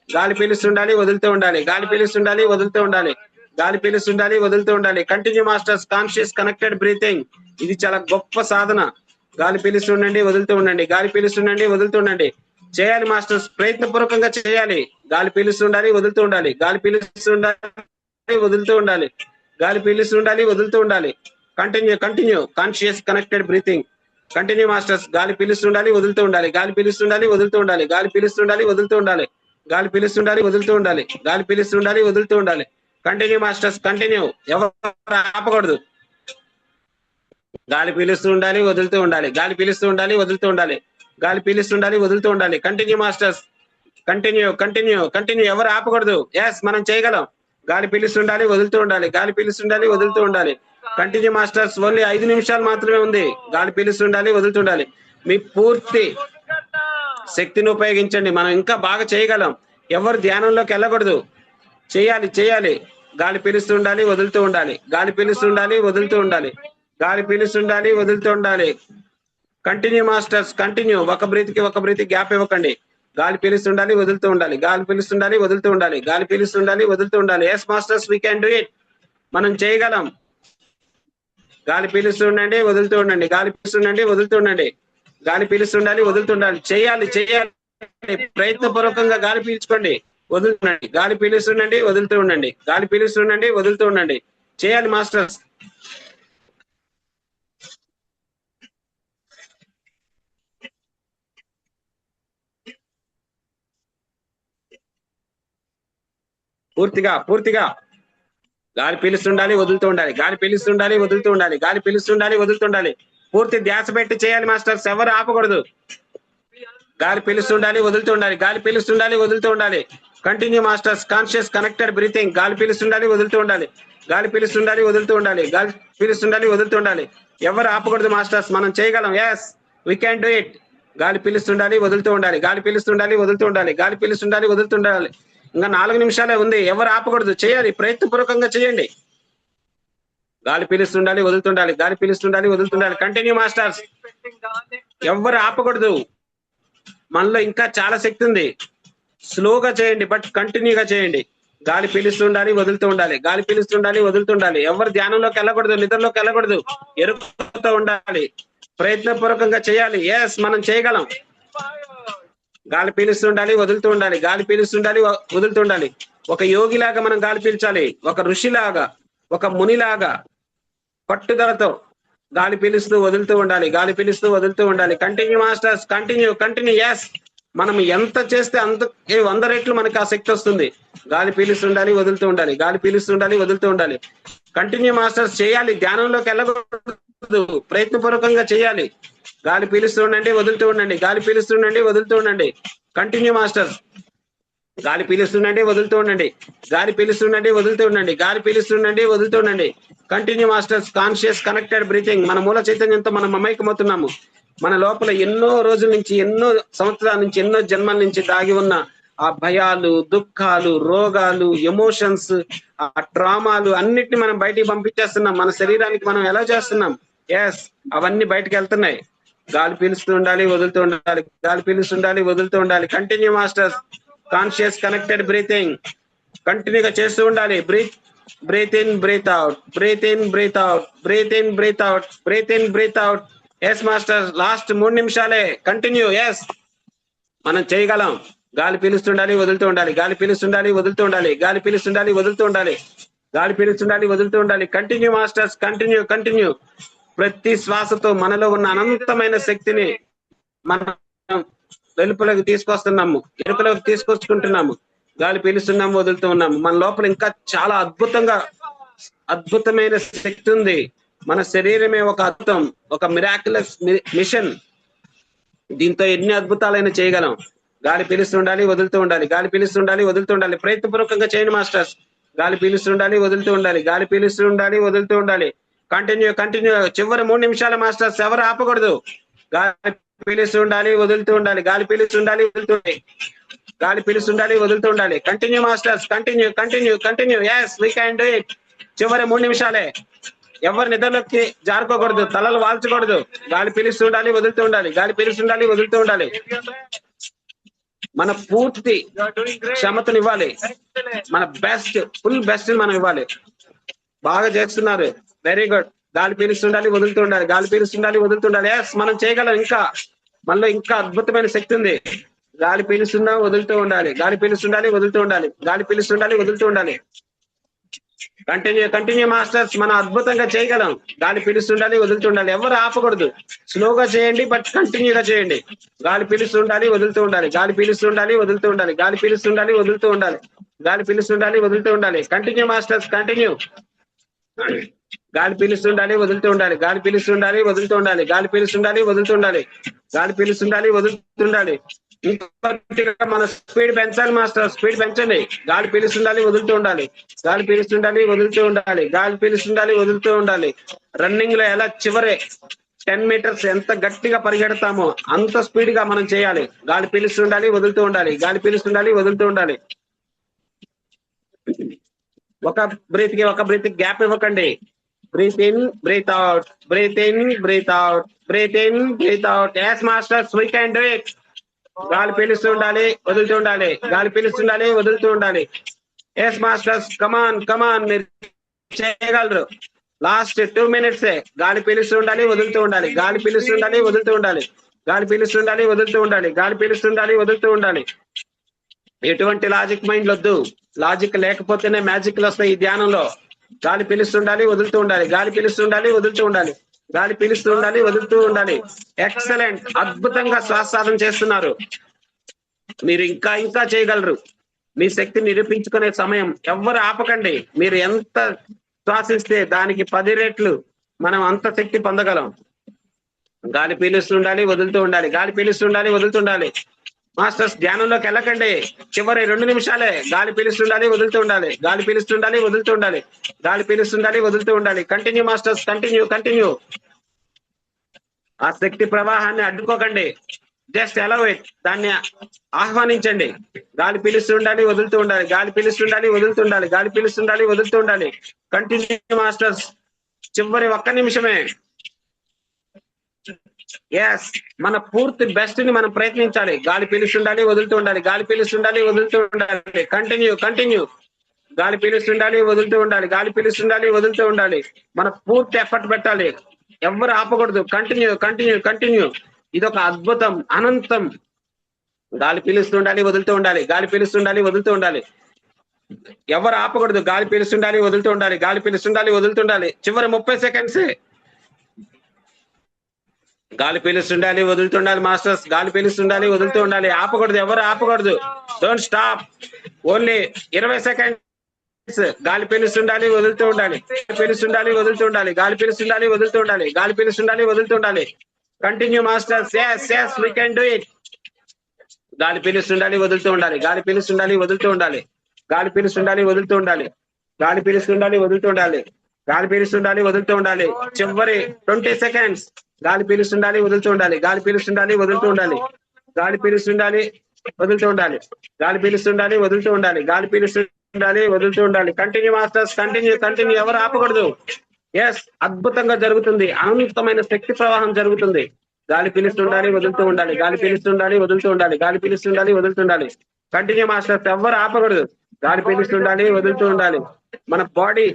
గాలి పీలుస్తుండాలి, వదులుతూ ఉండాలి, గాలి పీలుస్తుండాలి, వదులుతూ ఉండాలి, గాలి పీలుస్తుండాలి, వదులుతూ ఉండాలి. Continue masters. Conscious connected breathing. ఇది చాలా గొప్ప సాధన. గాలి పీలుస్తుండండి, వదులుతూ ఉండండి, గాలి పీలుస్తుండండి, వదులుతూ ఉండండి. చేయాలి మాస్టర్స్, ప్రయత్నపూర్వకంగా చేయాలి. గాలి పీలుస్తుండాలి, వదులుతూ ఉండాలి, గాలి పీలుస్తుండాలి, వదులుతూ ఉండాలి, గాలి పీలుస్తుండాలి, వదులుతూ ఉండాలి. Continue. Conscious connected breathing. Continue masters. గాలి పీలుస్తుండాలి, వదులుతూ ఉండాలి, గాలి పీలుస్తుండాలి, వదులుతూ ఉండాలి, గాలి పీలుస్తుండాలి, వదులుతూ ఉండాలి, గాలి పీలుస్తుండాలి, వదులుతూ ఉండాలి, గాలి పీలుస్తుండాలి, వదులుతూ ఉండాలి. Continue masters, continue. ఎవరు ఆపకూడదు. గాలి పీలుస్తూ ఉండాలి, వదులుతూ ఉండాలి, గాలి పీలుస్తూ ఉండాలి, వదులుతూ ఉండాలి, గాలి పీలుస్తుండాలి, వదులుతూ ఉండాలి. Continue masters. కంటిన్యూ. ఎవరు ఆపకూడదు. ఎస్ మనం చేయగలం. గాలి పీలుస్తుండాలి, వదులుతూ ఉండాలి, గాలి పీలుస్తుండాలి, వదులుతూ ఉండాలి. Continue masters. ఓన్లీ 5 నిమిషాలు మాత్రమే ఉంది. గాలి పీలుస్తుండాలి, వదులుతుండాలి. మీ పూర్తి శక్తిని ఉపయోగించండి. మనం ఇంకా బాగా చేయగలం. ఎవరు ధ్యానంలోకి వెళ్ళకూడదు. చేయాలి. గాలి పీలుస్తుండాలి, వదులుతూ ఉండాలి, గాలి పీలుస్తుండాలి, వదులుతూ ఉండాలి, గాలి పీలుస్తుండాలి, వదులుతూ ఉండాలి. Continue masters, continue. ఒక బ్రీత్ గ్యాప్ ఇవ్వకండి. గాలి పీలుస్తుండాలి, వదులుతూ ఉండాలి, గాలి పీలుస్తుండాలి, వదులుతూ ఉండాలి, గాలి పీలుస్తుండాలి, వదులుతూ ఉండాలి. Yes masters, we can do it. మనం చేయగలం. గాలి పీలుస్తుండండి, వదులుతూ ఉండండి, గాలి పీలుస్తుండండి, వదులుతూ ఉండండి, గాలి పీలుస్తుండాలి, వదులుతుండాలి. చేయాలి. ప్రయత్నపూర్వకంగా గాలి పీల్చుకోండి, వదులుతుండండి, గాలి పీలుస్తుండండి, వదులుతూ ఉండండి, గాలి పీలుస్తుండండి, వదులుతూ ఉండండి. చేయాలి మాస్టర్స్. పూర్తిగా గాలి పీలుస్తుండాలి, వదులుతూ ఉండాలి, గాలి పీలుస్తుండాలి, వదులుతూ ఉండాలి, గాలి పీలుస్తుండాలి, వదులుతూ ఉండాలి. పూర్తి ధ్యాస పెట్టి చేయాలి మాస్టర్స్. ఎవరు ఆపకూడదు. గాలి పీలుస్తుండాలి, వదులుతూ ఉండాలి, గాలి పీలుస్తుండాలి, వదులుతూ ఉండాలి. Continue masters. Conscious connected breathing. గాలి పీలుస్తుండాలి, వదులుతూ ఉండాలి. గాలి పీలుస్తుండాలి, వదులుతూ ఉండాలి. గాలి పీలుస్తుండాలి, వదులుతూ ఉండాలి. ఎవరు ఆపకూడదు మాస్టర్స్, మనం చేయగలం. Yes, we can do it. గాలి పీలుస్తుండాలి, వదులుతూ ఉండాలి. గాలి పీలుస్తుండాలి, వదులుతూ ఉండాలి. గాలి పీలుస్తుండాలి, వదులుతూ ఉండాలి. ఇంకా 4 నిమిషాలే ఉంది. ఎవరు ఆపకూడదు, చేయాలి, ప్రయత్నపూర్వకంగా చేయండి. గాలి పీలుస్తుండాలి, వదులుతుండాలి. గాలి పీలుస్తుండాలి, వదులుతుండాలి. Continue masters. ఎవరు ఆపకూడదు, మనలో ఇంకా చాలా శక్తి ఉంది. స్లోగా చేయండి, బట్ కంటిన్యూగా చేయండి. గాలి పీలుస్తుండాలి, వదులుతూ ఉండాలి. గాలి పీలుస్తుండాలి, వదులుతుండాలి. ఎవరు ధ్యానంలోకి వెళ్ళకూడదు, నిద్రలోకి వెళ్ళకూడదు, ఎరుకుతో ఉండాలి. ప్రయత్నపూర్వకంగా చేయాలి. ఎస్, మనం చేయగలం. గాలి పీలుస్తుండాలి, వదులుతూ ఉండాలి. గాలి పీలుస్తుండాలి, వదులుతూ ఉండాలి. ఒక యోగిలాగా మనం గాలి పీల్చాలి. ఒక ఋషిలాగా, ఒక మునిలాగా పట్టుదలతో గాలి పీలుస్తూ వదులుతూ ఉండాలి. గాలి పీలుస్తూ వదులుతూ ఉండాలి. Continue masters, continue, continue. Yes, మనం ఎంత చేస్తే అంత 100 రెట్లు మనకి ఆ శక్తి వస్తుంది. గాలి పీలుస్తుండాలి, వదులుతూ ఉండాలి. గాలి పీలుస్తుండాలి, వదులుతూ ఉండాలి. కంటిన్యూ మాస్టర్స్, చేయాలి. ధ్యానంలోకి వెళ్ళకూడదు, ప్రయత్నపూర్వకంగా చేయాలి. గాలి పీలుస్తూ ఉండండి, వదులుతూ ఉండండి. గాలి పీలుస్తుండండి, వదులుతూ ఉండండి. Continue masters. గాలి పీలుస్తుండండి, వదులుతూ ఉండండి. గాలి పీలుస్తుండండి, వదులుతూ ఉండండి. గాలి పీలుస్తుండండి, వదులుతూ ఉండండి. Continue masters. Conscious connected breathing. మన మూల చైతన్యంతో మనం మమైకమవుతున్నాము. మన లోపల ఎన్నో రోజుల నుంచి, ఎన్నో సంవత్సరాల నుంచి, ఎన్నో జన్మల నుంచి దాగి ఉన్న ఆ భయాలు, దుఃఖాలు, రోగాలు, ఎమోషన్స్, ఆ ట్రామాలు అన్నిటిని మనం బయటికి పంపించేస్తున్నాం. మన శరీరానికి మనం ఎలా చేస్తున్నాం? ఎస్, అవన్నీ బయటకు వెళ్తున్నాయి. గాలి పీలుస్తూ ఉండాలి, వదులుతూ ఉండాలి. గాలి పీలుస్తుండాలి, వదులుతూ ఉండాలి. Continue masters. Conscious connected breathing కంటిన్యూగా చేస్తూ ఉండాలి. Breathe in, breathe out, breathe in, breathe out, breathe in, breathe out, breathe in, breathe out. Yes masters, last 3 నిమిషాలే. కంటిన్యూ. ఎస్, మనం చేయగలం. గాలి పీలుస్తుండాలి, వదులుతూ ఉండాలి. గాలి పీలుస్తుండాలి, వదులుతూ ఉండాలి. గాలి పీలుస్తుండాలి, వదులుతూ ఉండాలి. గాలి పీలుస్తుండాలి, వదులుతూ ఉండాలి. Continue masters, continue, continue. ప్రతి శ్వాసతో మనలో ఉన్న అనంతమైన శక్తిని మనం వెలుపలోకి తీసుకొస్తున్నాము, ఎరుకలోకి తీసుకొచ్చుకుంటున్నాము. గాలి పీలుస్తున్నాము, వదులుతూ ఉన్నాము. మన లోపల ఇంకా చాలా అద్భుతమైన శక్తి ఉంది. మన శరీరమే ఒక అద్భుతం, ఒక మిరాక్యులస్ మిషన్. దీంతో ఎన్ని అద్భుతాలైనా చేయగలం. గాలి పీలుస్తుండాలి, వదులుతూ ఉండాలి. గాలి పీలుస్తుండాలి, వదులుతూ ఉండాలి. ప్రయత్నపూర్వకంగా చేయండి మాస్టర్స్. గాలి పీలుస్తుండాలి, వదులుతూ ఉండాలి. గాలి పీలుస్తుండాలి, వదులుతూ ఉండాలి. Continue, continue. చివరి 3 నిమిషాల మాస్టర్స్. ఎవరు ఆపకూడదు. గాలి పీలుస్తుండాలి, వదులుతూ ఉండాలి. గాలి పీలుస్తుండాలి, వదులుతూ ఉండాలి. గాలి పీలుస్తుండాలి, వదులుతూ ఉండాలి. Continue masters. Continue, continue, continue. Yes, we can do it. చివరి 3 నిమిషాలే. ఎవరు నిద్రలోకి జారుకోకూడదు, తలలు వాల్చకూడదు. గాలి పీలుస్తుండాలి, వదులుతూ ఉండాలి. గాలి పీలుస్తుండాలి, వదులుతూ ఉండాలి. మన పూర్తి క్షమతను ఇవ్వాలి. మన బెస్ట్, ఫుల్ బెస్ట్ మనం ఇవ్వాలి. బాగా చేస్తున్నారు, వెరీ గుడ్. గాలి పీలుస్తుండాలి, వదులుతూ ఉండాలి. గాలి పీలుస్తుండాలి, వదులుతూ ఉండాలి. ఎస్, మనం చేయగలం. ఇంకా మనలో ఇంకా అద్భుతమైన శక్తి ఉంది. గాలి పీలుస్తున్నా, వదులుతూ ఉండాలి. గాలి పీలుస్తుండాలి, వదులుతూ ఉండాలి. గాలి పీలుస్తుండాలి, వదులుతూ ఉండాలి. Continue, continue masters. మనం అద్భుతంగా చేయగలం. గాలి పీలుస్తుండాలి, వదులుతుండాలి. ఎవరు ఆపకూడదు. స్లోగా చేయండి, బట్ కంటిన్యూగా చేయండి. గాలి పీలుస్తుండాలి, వదులుతూ ఉండాలి. గాలి పీలుస్తుండాలి, వదులుతూ ఉండాలి. గాలి పీలుస్తుండాలి, వదులుతూ ఉండాలి. గాలి పీలుస్తుండాలి, వదులుతూ ఉండాలి. Continue masters, continue. గాలి పీలుస్తుండాలి, వదులుతూ ఉండాలి. గాలి పీలుస్తుండాలి, వదులుతూ ఉండాలి. గాలి పీలుస్తుండాలి, వదులుతూ ఉండాలి. గాలి పీలుస్తుండాలి, వదులుతుండాలి. మన స్పీడ్ పెంచాలి మాస్టర్, స్పీడ్ పెంచండి. గాలి పీలుస్తుండాలి, వదులుతూ ఉండాలి. గాలి పీలుస్తుండాలి, వదులుతూ ఉండాలి. గాలి పీలుస్తుండాలి, వదులుతూ ఉండాలి. రన్నింగ్ లో ఎలా చివరి 10 మీటర్స్ ఎంత గట్టిగా పరిగెడతామో అంత స్పీడ్ గా మనం చేయాలి. గాలి పీలుస్తుండాలి, వదులుతూ ఉండాలి. గాలి పీలుస్తుండాలి, వదులుతూ ఉండాలి. ఒక బ్రీత్ కి గ్యాప్ ఇవ్వకండి. Breathe in, breathe out, breathe in, breathe out, breathe in, breathe out. Yes masters, we can do it. గాలి పీలుస్తూ ఉండాలి, వదులుతూ ఉండాలి. గాలి పీలుస్తుండాలి, వదులుతూ ఉండాలి. ఎస్ మాస్టర్స్, కమాన్, కమాన్, మీరు చేయగలరు. Last 2 minutes. గాలి పీలుస్తూ ఉండాలి, వదులుతూ ఉండాలి. గాలి పీలుస్తుండాలి, వదులుతూ ఉండాలి. గాలి పీలుస్తుండాలి, వదులుతూ ఉండాలి. గాలి పీలుస్తుండాలి, వదులుతూ ఉండాలి. ఎటువంటి లాజిక్ మైండ్ వద్దు. లాజిక్ లేకపోతేనే మ్యాజిక్లు వస్తాయి ఈ ధ్యానంలో. గాలి పీలుస్తుండాలి, వదులుతూ ఉండాలి. గాలి పీలుస్తుండాలి, వదులుతూ ఉండాలి. గాలి పీలుస్తూ ఉండాలి, వదులుతూ ఉండాలి. ఎక్సలెంట్, అద్భుతంగా శ్వాస సాధన చేస్తున్నారు. మీరు ఇంకా ఇంకా చేయగలరు. మీ శక్తి నిరూపించుకునే సమయం. ఎవ్వరు ఆపకండి. మీరు ఎంత శ్వాసిస్తే దానికి 10 రెట్లు మనం అంత శక్తి పొందగలం. గాలి పీలుస్తుండాలి, వదులుతూ ఉండాలి. గాలి పీలుస్తుండాలి, వదులుతుండాలి. మాస్టర్స్ ధ్యానంలోకి వెళ్ళకండి. చివరి 2 నిమిషాలే. గాలి పీలుస్తుండాలి, వదులుతూ ఉండాలి. గాలి పీలుస్తుండాలి, వదులుతూ ఉండాలి. గాలి పీలుస్తుండాలి, వదులుతూ ఉండాలి. Continue masters, continue. ఆ శక్తి ప్రవాహాన్ని అడ్డుకోకండి. Just allow it. దాన్ని ఆహ్వానించండి. గాలి పీలుస్తుండాలి, వదులుతూ ఉండాలి. గాలి పీలుస్తుండాలి, వదులుతూ ఉండాలి. గాలి పీలుస్తుండాలి, వదులుతూ ఉండాలి. Continue masters. చివరి 1 నిమిషమే. ఎస్, మన పూర్తి బెస్ట్ ని మనం ప్రయత్నించాలి. గాలి పీలుస్తుండాలి, వదులుతూ ఉండాలి. గాలి పీలుస్తుండాలి, వదులుతూ ఉండాలి. కంటిన్యూ. గాలి పీలుస్తుండాలి, వదులుతూ ఉండాలి. గాలి పీలుస్తుండాలి, వదులుతూ ఉండాలి. మన పూర్తి ఎఫర్ట్ పెట్టాలి. ఎవరు ఆపకూడదు. కంటిన్యూ. ఇది ఒక అద్భుతం, అనంతం. గాలి పీలుస్తుండాలి, వదులుతూ ఉండాలి. గాలి పీలుస్తుండాలి, వదులుతూ ఉండాలి. ఎవరు ఆపకూడదు. గాలి పీలుస్తుండాలి, వదులుతూ ఉండాలి. గాలి పీలుస్తుండాలి, వదులుతూ ఉండాలి. చివరి 30 సెకండ్స్. గాలి పీలుస్తుండాలి, వదులుతుండాలి మాస్టర్స్. గాలి పీలుస్తుండాలి, వదులుతూ ఉండాలి. ఆపకూడదు, ఎవరు ఆపకూడదు. Don't stop. Only 20 seconds. గాలి పీలుస్తుండాలి, వదులుతూ ఉండాలి. పీలుస్తుండాలి, వదులుతూ ఉండాలి. గాలి పీలుస్తుండాలి, వదులుతూ ఉండాలి. గాలి పీలుస్తుండాలి, వదులుతూ ఉండాలి. Continue masters. yes we can do it. గాలి పీలుస్తుండాలి, వదులుతూ ఉండాలి. గాలి పీలుస్తుండాలి, వదులుతూ ఉండాలి. గాలి పీలుస్తుండాలి, వదులుతూ ఉండాలి. గాలి పీలుస్తుండాలి, వదులుతూ ఉండాలి. గాలి పీలుస్తుండాలి, వదులుతూ ఉండాలి. చివరి 20 సెకండ్స్. గాలి పీలుస్తుండాలి, వదులుతూ ఉండాలి. గాలి పీలుస్తుండాలి, వదులుతూ ఉండాలి. గాలి పీలుస్తుండాలి, వదులుతూ ఉండాలి. గాలి పీలుస్తుండాలి, వదులుతూ ఉండాలి. గాలి పీలుస్తుండాలి, వదులుతూ ఉండాలి. Continue masters, continue. ఎవరు ఆపకూడదు. ఎస్, అద్భుతంగా జరుగుతుంది. అనంతమైన శక్తి ప్రవాహం జరుగుతుంది. గాలి పీలుస్తుండాలి, వదులుతూ ఉండాలి. గాలి పీలుస్తుండాలి, వదులుతూ ఉండాలి. గాలి పీలుస్తుండాలి, వదులుతూ ఉండాలి. Continue masters. ఎవరు ఆపకూడదు. గాలి పీలుస్తుండాలి, వదులుతూ ఉండాలి. మన బాడీ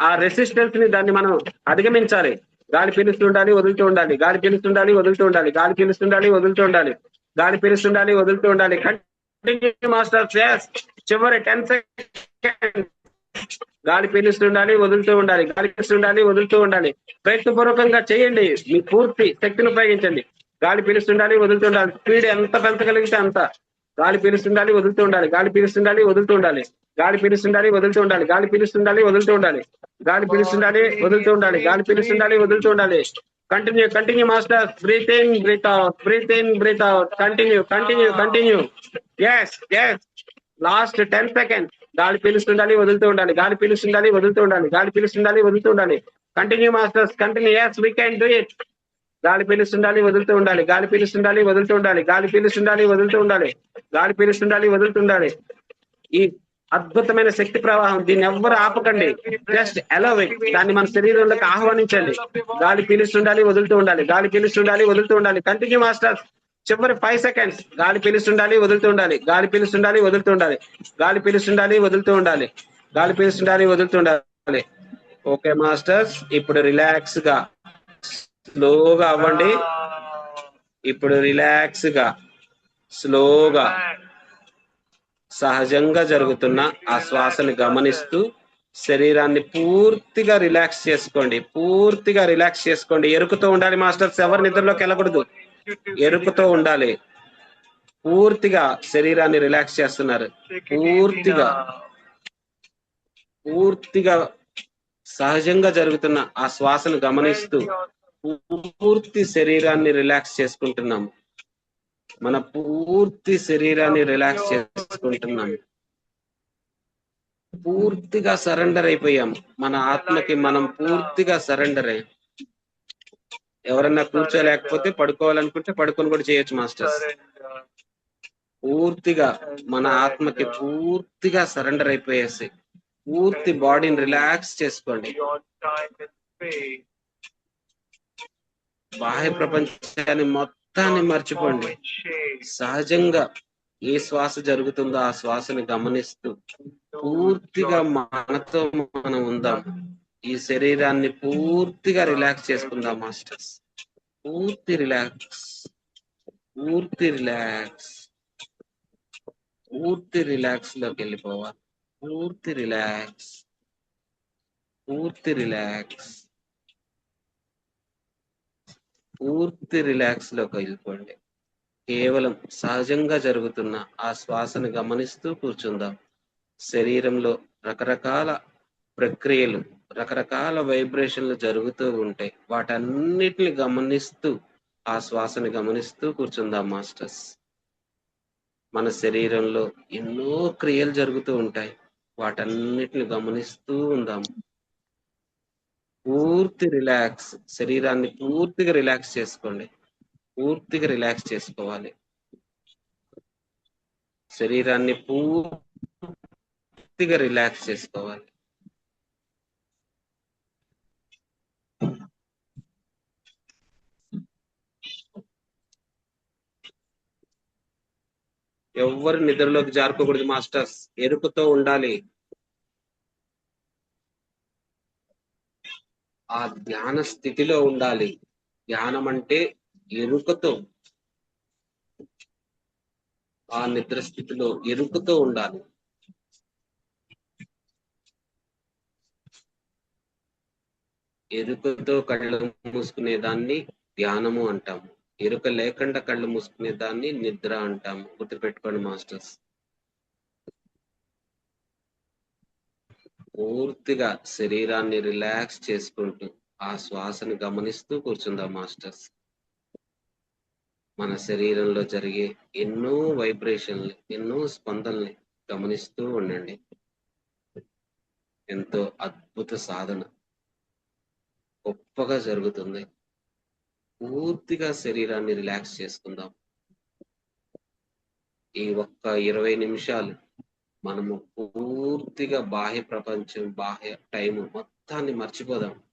ఆ రెసిస్టెన్స్ ని దాన్ని మనం అధిగమించాలి. గాలి పీలుస్తుండాలి, వదులుతూ ఉండాలి. గాలి పీలుస్తుండాలి, వదులుతూ ఉండాలి. గాలి పీలుస్తుండాలి, వదులుతూ ఉండాలి. గాలి పీలుస్తుండాలి, వదులుతూ ఉండాలి. Continue masters. yes చివరి 10 సెకండ్స్. గాలి పీలుస్తుండాలి, వదులుతూ ఉండాలి. గాలి పీలుస్తుండాలి, వదులుతూ ఉండాలి. ప్రయత్నపూర్వకంగా చేయండి. మీ పూర్తి శక్తిని ఉపయోగించండి. గాలి పీలుస్తుండాలి, వదులుతూ ఉండాలి. స్పీడ్ ఎంత పెంచగలిగితే అంత. గాలి పీలుస్తుండాలి, వదులుతూ ఉండాలి. గాలి పీలుస్తుండాలి, వదులుతూ ఉండాలి. గాలి పీలుస్తుండాలి, వదులుతూ ఉండాలి. గాలి పీలుస్తుండాలి, వదులుతూ ఉండాలి. గాలి పీలుస్తుండాలి, వదులుతూ ఉండాలి. గాలి పీలుస్తుండాలి, వదులుతూ ఉండాలి. Continue master. Breathe in, breathe out. Continue. yes last 10 seconds. గాలి పీలుస్తుండాలి, వదులుతూ ఉండాలి. గాలి పీలుస్తుండాలి, వదులుతూ ఉండాలి. గాలి పీలుస్తుండాలి, వదులుతూ ఉండాలి. Continue masters. yes we can do it. గాలి పీలుస్తుండాలి, వదులుతూ ఉండాలి. గాలి పీలుస్తుండాలి, వదులుతూ ఉండాలి. గాలి పీలుస్తుండాలి, వదులుతూ ఉండాలి. గాలి పీలుస్తుండాలి, వదులుతూ ఉండాలి. ఈ అద్భుతమైన శక్తి ప్రవాహం, దీన్ని ఎవ్వరు ఆపకండి. Just allow it. దాన్ని మన శరీరంలోకి ఆహ్వానించండి. గాలి పీలుస్తుండాలి, వదులుతూ ఉండాలి. గాలి పీలుస్తుండాలి, వదులుతూ ఉండాలి. Continue masters. చివరి 5 సెకండ్స్. గాలి పీలుస్తుండాలి, వదులుతూ ఉండాలి. గాలి పీలుస్తుండాలి, వదులుతూ ఉండాలి. గాలి పీలుస్తుండాలి, వదులుతూ ఉండాలి. గాలి పీలుస్తుండాలి, వదులుతూ ఉండాలి. ఓకే మాస్టర్స్, ఇప్పుడు రిలాక్స్ గా స్లోగా అవ్వండి. ఇప్పుడు రిలాక్స్ గా స్లోగా సహజంగా జరుగుతున్న ఆ శ్వాసని గమనిస్తూ శరీరాన్ని పూర్తిగా రిలాక్స్ చేసుకోండి. ఎరుకుతూ ఉండాలి మాస్టర్స్. ఎవరి నిద్రలోకి వెళ్ళకూడదు. ఎరుకుతూ ఉండాలి. పూర్తిగా శరీరాన్ని రిలాక్స్ చేస్తున్నారు. పూర్తిగా సహజంగా జరుగుతున్న ఆ శ్వాసను గమనిస్తూ పూర్తి శరీరాన్ని రిలాక్స్ చేసుకుంటున్నాము. మన పూర్తి శరీరాన్ని రిలాక్స్ చేసుకుంటున్నాము. పూర్తిగా సరెండర్ అయిపోయాం. మన ఆత్మకి మనం పూర్తిగా సరెండర్ అయ్యాం. ఎవరన్నా కూర్చోలేకపోతే పడుకోవాలనుకుంటే పడుకొని కూడా చేయొచ్చు మాస్టర్స్. పూర్తిగా మన ఆత్మకి పూర్తిగా సరెండర్ అయిపోయేసి పూర్తి బాడీని రిలాక్స్ చేసుకోండి. బాహ్య ప్రపంచాన్ని మొత్తాన్ని మర్చిపోండి. సహజంగా ఏ శ్వాస జరుగుతుందో ఆ శ్వాసని గమనిస్తూ పూర్తిగా మనతో మనం ఉందాం. ఈ శరీరాన్ని పూర్తిగా రిలాక్స్ చేసుకుందాం మాస్టర్స్. పూర్తి రిలాక్స్ లోకి వెళ్ళిపోవాలి. పూర్తి రిలాక్స్ లోకి వెళ్ళిపోండి. కేవలం సహజంగా జరుగుతున్న ఆ శ్వాసను గమనిస్తూ కూర్చుందాం. శరీరంలో రకరకాల ప్రక్రియలు, రకరకాల వైబ్రేషన్లు జరుగుతూ ఉంటాయి. వాటన్నిటిని గమనిస్తూ ఆ శ్వాసని గమనిస్తూ కూర్చుందాం మాస్టర్స్. మన శరీరంలో ఎన్నో క్రియలు జరుగుతూ ఉంటాయి. వాటన్నిటిని గమనిస్తూ ఉందాం. పూర్తి రిలాక్స్, శరీరాన్ని పూర్తిగా రిలాక్స్ చేసుకోండి. పూర్తిగా రిలాక్స్ చేసుకోవాలి. శరీరాన్ని పూర్తిగా రిలాక్స్ చేసుకోవాలి. ఎవ్వరు నిద్రలోకి జారుకోకూడదు మాస్టర్స్. ఎరుకతో ఉండాలి. ఆ ధ్యాన స్థితిలో ఉండాలి. ధ్యానం అంటే ఎరుకతో, ఆ నిద్ర స్థితిలో ఎరుకతో ఉండాలి. ఎరుకతో కళ్ళు మూసుకునే దాన్ని ధ్యానము అంటాము. ఎరుక లేకుండా కళ్ళు మూసుకునే దాన్ని నిద్ర అంటాము. గుర్తుపెట్టుకోండి మాస్టర్స్. పూర్తిగా శరీరాన్ని రిలాక్స్ చేసుకుంటూ ఆ శ్వాసను గమనిస్తూ కూర్చుందాం మాస్టర్స్. మన శరీరంలో జరిగే ఎన్నో వైబ్రేషన్లు, ఎన్నో స్పందనల్ని గమనిస్తూ ఉండండి. ఎంతో అద్భుత సాధన గొప్పగా జరుగుతుంది. పూర్తిగా శరీరాన్ని రిలాక్స్ చేసుకుందాం. ఈ ఒక్క 20 నిమిషాలు మనము పూర్తిగా బాహ్య ప్రపంచం, బాహ్య టైము మొత్తాన్ని మర్చిపోదాం.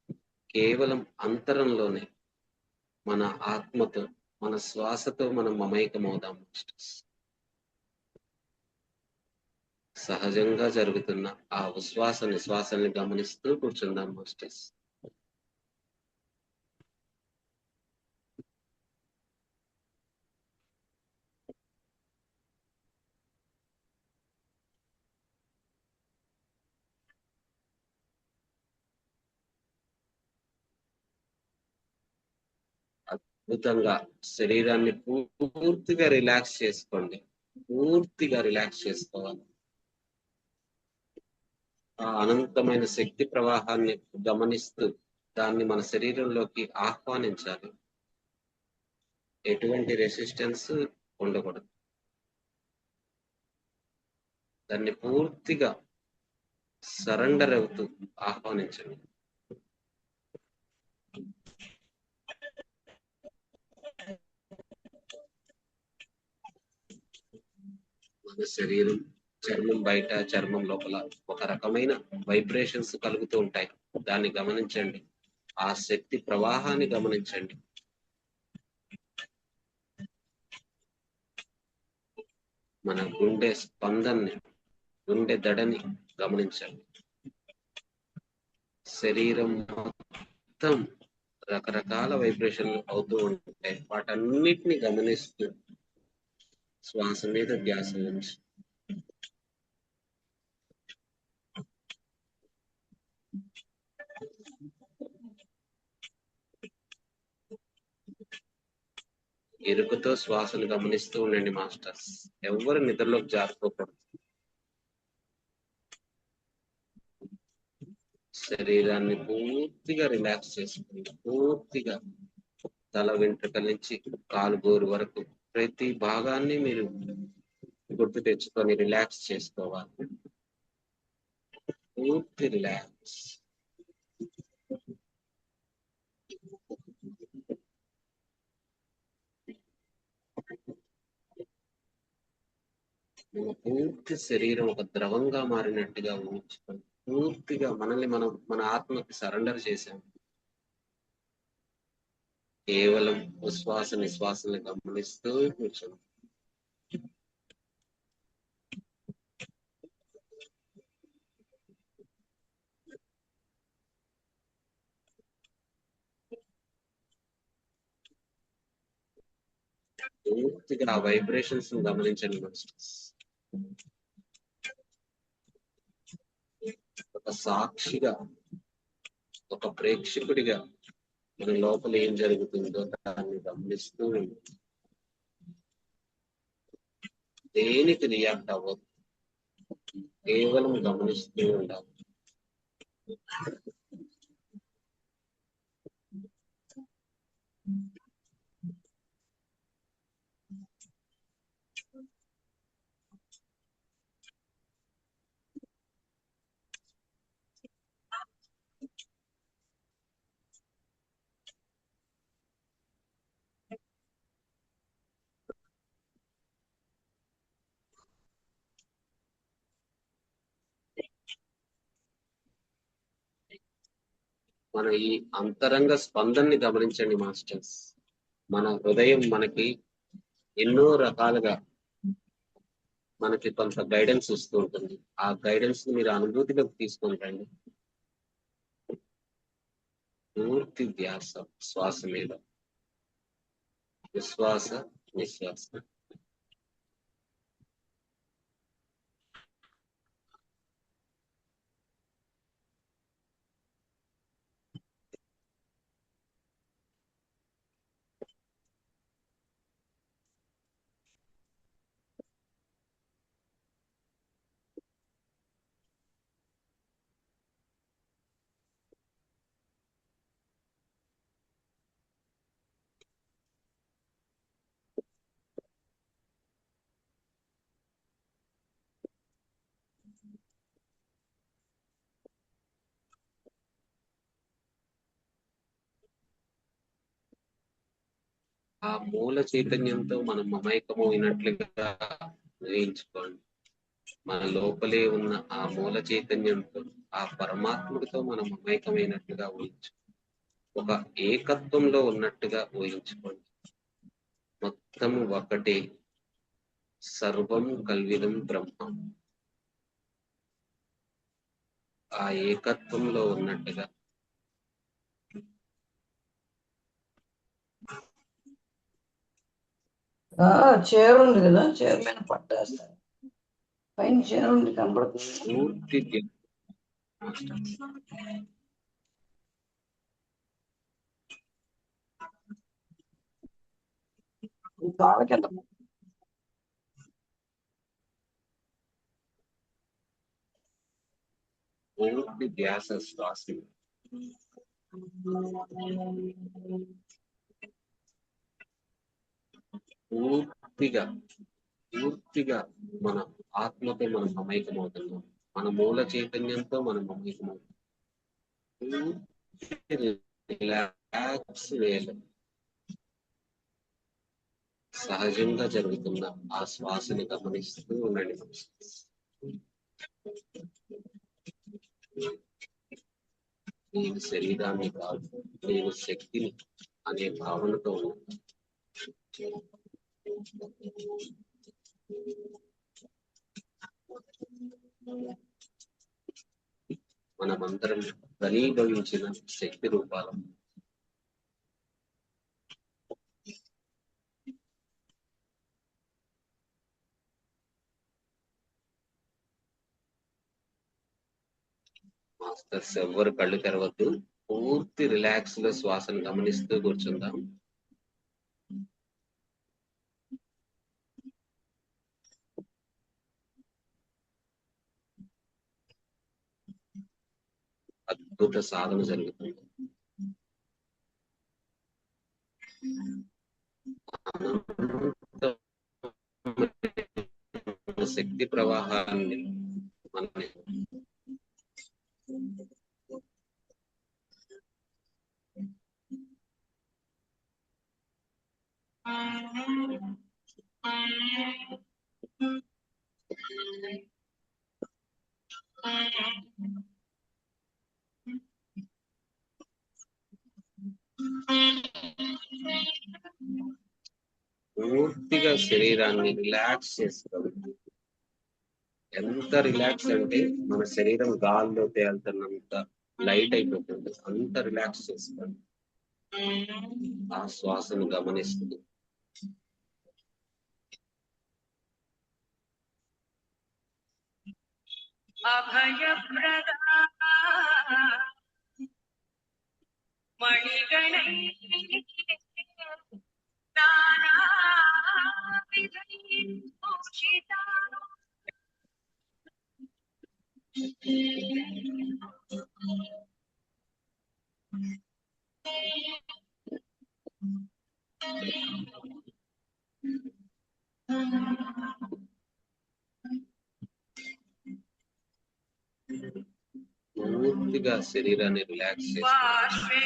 కేవలం అంతరంలోనే మన ఆత్మతో, మన శ్వాసతో మనం మమైకమవుదాం. సహజంగా జరుగుతున్న ఆ ఉశ్వాస నిశ్వాసాన్ని గమనిస్తూ కూర్చుందాం మాస్టర్స్. అద్భుతంగా శరీరాన్ని పూర్తిగా రిలాక్స్ చేసుకోండి. పూర్తిగా రిలాక్స్ చేసుకోవాలి. ఆ అనంతమైన శక్తి ప్రవాహాన్ని గమనిస్తూ దాన్ని మన శరీరంలోకి ఆహ్వానించాలి. ఎటువంటి రెసిస్టెన్స్ ఉండకూడదు. దాన్ని పూర్తిగా సరెండర్ అవుతూ ఆహ్వానించండి. మన శరీరం, చర్మం బయట, చర్మం లోపల ఒక రకమైన వైబ్రేషన్స్ కలుగుతూ ఉంటాయి. దాన్ని గమనించండి. ఆ శక్తి ప్రవాహాన్ని గమనించండి. మన గుండె స్పందనని, గుండె దడని గమనించండి. శరీరం మొత్తం రకరకాల వైబ్రేషన్లు అవుతూ ఉంటాయి. వాటన్నిటిని గమనిస్తూ శ్వాస మీద ధ్యాస ఉంచి ఎరుకతో శ్వాసను గమనిస్తూ ఉండండి మాస్టర్స్. ఎవరు నిద్రలోకి జారుకోకూడదు. శరీరాన్ని పూర్తిగా రిలాక్స్ చేసుకోండి. పూర్తిగా తల వెంట్రుక నుంచి కాలు గోరు వరకు ప్రతి భాగాన్ని మీరు గుర్తు తెచ్చుకొని రిలాక్స్ చేసుకోవాలి. పూర్తి రిలాక్స్. మన పూర్తి శరీరం ఒక ద్రవంగా మారినట్టుగా ఊహించుకొని పూర్తిగా మనల్ని మనం మన ఆత్మకి సరెండర్ చేశాం. కేవలం ఉశ్వాస నిశ్వాసాన్ని గమనిస్తూ కూర్చోండి. పూర్తిగా ఆ వైబ్రేషన్స్ గమనించండి మాస్టర్స్. ఒక సాక్షిగా, ఒక ప్రేక్షకుడిగా మన లోపల ఏం జరుగుతుందో దాన్ని గమనిస్తూ దేనికి రియాక్ట్ అవ్వదు. కేవలం గమనిస్తూ ఉండాలి. మన ఈ అంతరంగ స్పందనని గమనించండి మాస్టర్స్. మన హృదయం మనకి ఎన్నో రకాలుగా మనకి కొంత గైడెన్స్ ఇస్తూ ఉంటుంది. ఆ గైడెన్స్ ని మీరు అనుభూతిలోకి తీసుకొని రండి. పూర్తి ధ్యాస శ్వాస మీద, విశ్వాస నిశ్వాస. ఆ మూల చైతన్యంతో మనం మమైకమైనట్లుగా గ్రహించుకోండి. మన లోపలే ఉన్న ఆ మూల చైతన్యంతో, ఆ పరమాత్ముడితో మనం మమైకమైనట్లుగా ఊహించు. ఒక ఏకత్వంలో ఉన్నట్టుగా ఊహించుకోండి. మొత్తము ఒకటే, సర్వం కల్విదం బ్రహ్మ. ఆ ఏకత్వంలో ఉన్నట్టుగా చైర్ ఉంది కదా, చైర్ మీద పట్టేస్తారు. పైన చైర్ ఉంది కనబడుతుంది. పూర్తి కాళ్ళ కింద పూర్తి ధ్యాస శ్వాస. పూర్తిగా మన ఆత్మతో మనం మమైకమవుతున్నాం. మన మూల చైతన్యంతో మనం మమైకమవుతున్నాం. రిలాక్స్ వేలు సహజంగా జరుగుతున్న ఆ శ్వాసని గమనిస్తూ ఉండండి. నేను శరీరాన్ని కాదు, నేను శక్తిని అనే భావనతో ఉన్నాను. మనమందరం ఘనీభవించిన శక్తి రూపాలు. మాస్టర్స్ ఎవ్వరు కళ్ళు తెరవద్దు. పూర్తి రిలాక్స్ లో శ్వాసను గమనిస్తూ కూర్చుందాం. అద్భుత సాధన జరుగుతుంది. శక్తి ప్రవాహాన్ని మన పూర్తిగా శరీరాన్ని రిలాక్స్ చేసుకోవాలి. ఎంత రిలాక్స్ అంటే మన శరీరం గాల్లో తేలుతున్నంత లైట్ అయిపోతుంది. అంత రిలాక్స్ చేసుకోండి. ఆ శ్వాసను గమనిస్తుంది. అభయప్రదా మణిగణై నానావిధైర్భూషితా పూర్తిగా శరీరాన్ని రిలాక్స్ చేసుకోండి.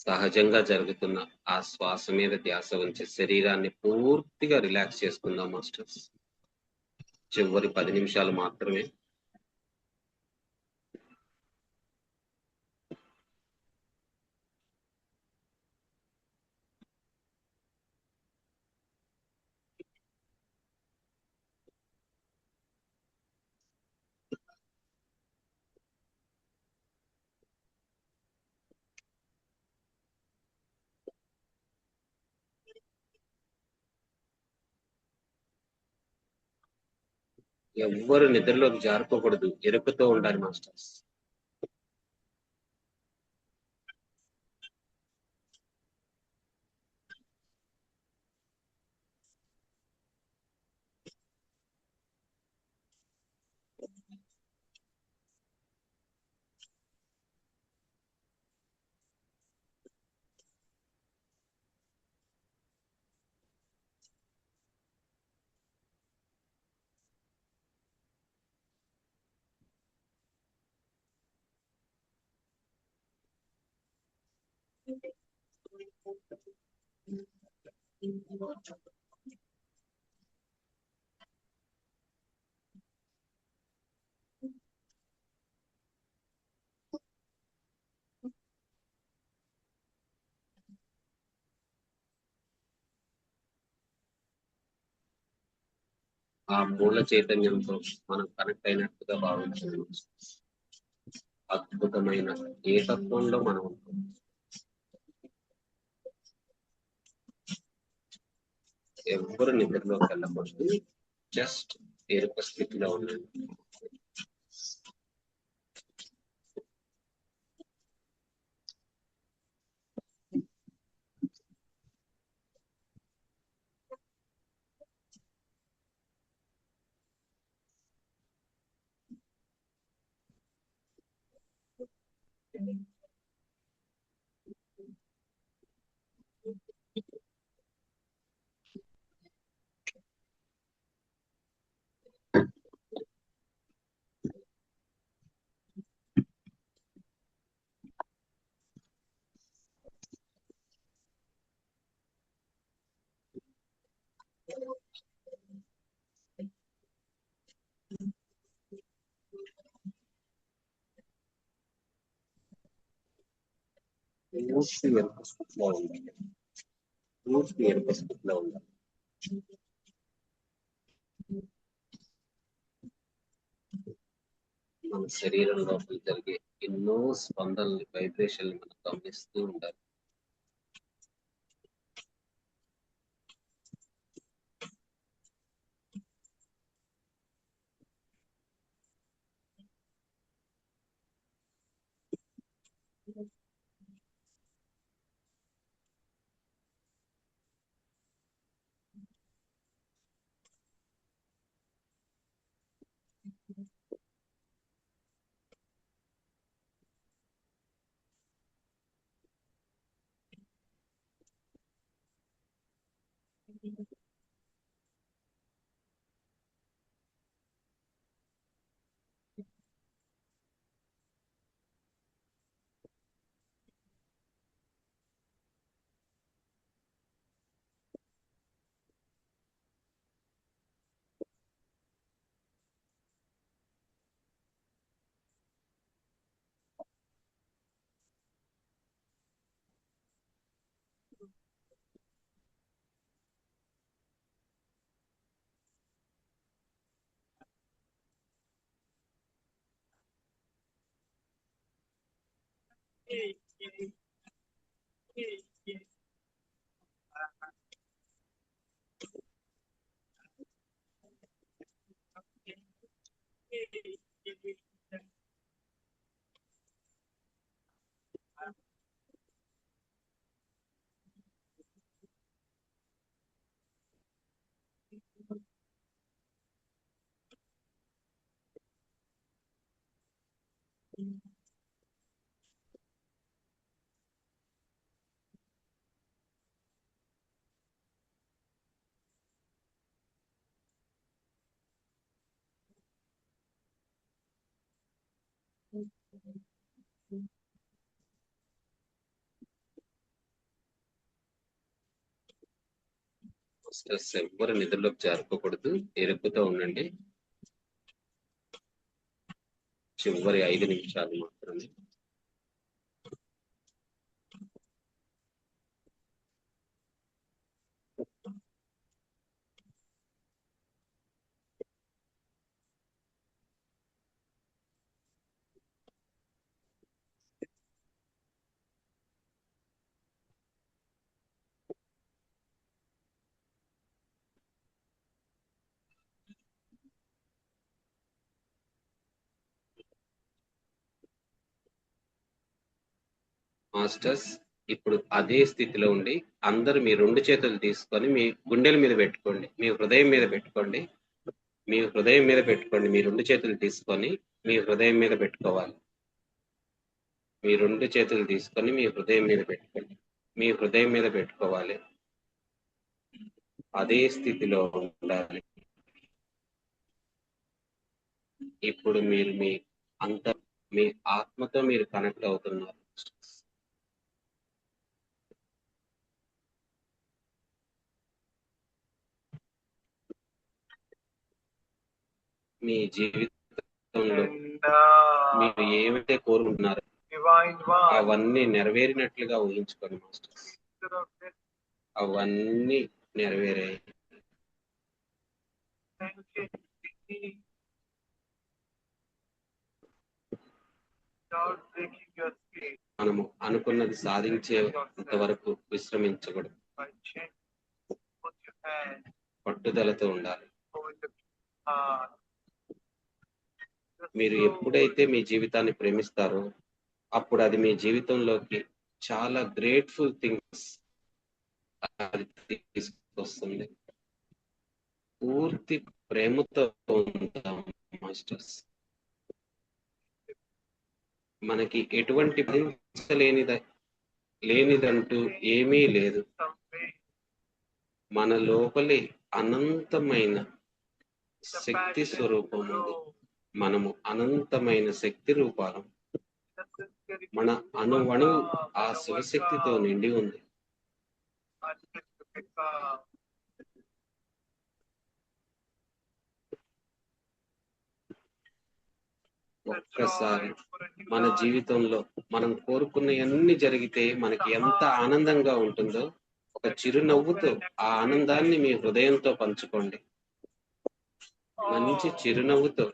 సహజంగా జరుగుతున్న ఆ శ్వాస మీద ధ్యాస ఉంచి శరీరాన్ని పూర్తిగా రిలాక్స్ చేసుకుందాం మాస్టర్స్. చివరి 10 నిమిషాలు మాత్రమే. ఎవ్వరు నిద్రలోకి జారుకోకూడదు, ఎరుకతో ఉండాలి మాస్టర్స్. ఆ మూల చైతన్యంతో మనం కనెక్ట్ అయినట్టుగా భావించండి. అద్భుతమైన ఏకత్వంలో మనం ఉంటాం. ఎవ్వరు నిద్రలోకి వెళ్ళకూడదు, జస్ట్ ఎరుక స్థితిలో ఉండండి. పూర్తి ఎరుక స్థితిలో ఉండాలి. పూర్తి ఎరుక స్థితిలో ఉండాలి. మన శరీరం లోపల జరిగే ఎన్నో స్పందనలు, వైబ్రేషన్లు మనం గమనిస్తూ ఉండాలి. మాస్టర్స్ ఎవ్వరు నిధుల్లోకి జారుకోకూడదు, ఎరుపుతో ఉండండి. చివరి 5 నిమిషాలు మాత్రమే. మాస్టర్స్ ఇప్పుడు అదే స్థితిలో ఉండి అందరూ మీ 2 చేతులు తీసుకొని మీ గుండెల మీద పెట్టుకోండి, మీ హృదయం మీద పెట్టుకోండి. మీ హృదయం మీద పెట్టుకోండి. మీ 2 చేతులు తీసుకొని మీ హృదయం మీద పెట్టుకోవాలి. మీ 2 చేతులు తీసుకొని మీ హృదయం మీద పెట్టుకోండి. మీ హృదయం మీద పెట్టుకోవాలి. అదే స్థితిలో ఉండాలి. ఇప్పుడు మీరు మీ ఆత్మతో మీరు కనెక్ట్ అవుతున్నారు. మీ జీవితంలో మీరు ఏమైతే కోరుకుంటున్నారో అవన్నీ నెరవేరినట్లుగా ఊహించుకోండి మాస్టర్స్. అవన్నీ నెరవేరాయి. మనము అనుకున్నది సాధించేంత వరకు విశ్రమించకూడదు. పట్టుదలతో ఉండాలి. మీరు ఎప్పుడైతే మీ జీవితాన్ని ప్రేమిస్తారో అప్పుడు అది మీ జీవితంలోకి చాలా గ్రేట్ఫుల్ థింగ్స్ తీసుకొస్తుంది. పూర్తి ప్రేమతో ఉంటాం మాస్టర్స్. మనకి ఎటువంటి లేనిదంటూ ఏమీ లేదు. మన లోపలి అనంతమైన శక్తి స్వరూపం ఉంది. మనము అనంతమైన శక్తి రూపాలం. మన అణువణువు ఆ శివశక్తితో నిండి ఉంది. ఒక్కసారి మన జీవితంలో మనం కోరుకున్నవన్నీ జరిగితే మనకి ఎంత ఆనందంగా ఉంటుందో ఒక చిరునవ్వుతో ఆ ఆనందాన్ని మీ హృదయంతో పంచుకోండి. మంచి చిరునవ్వుతో.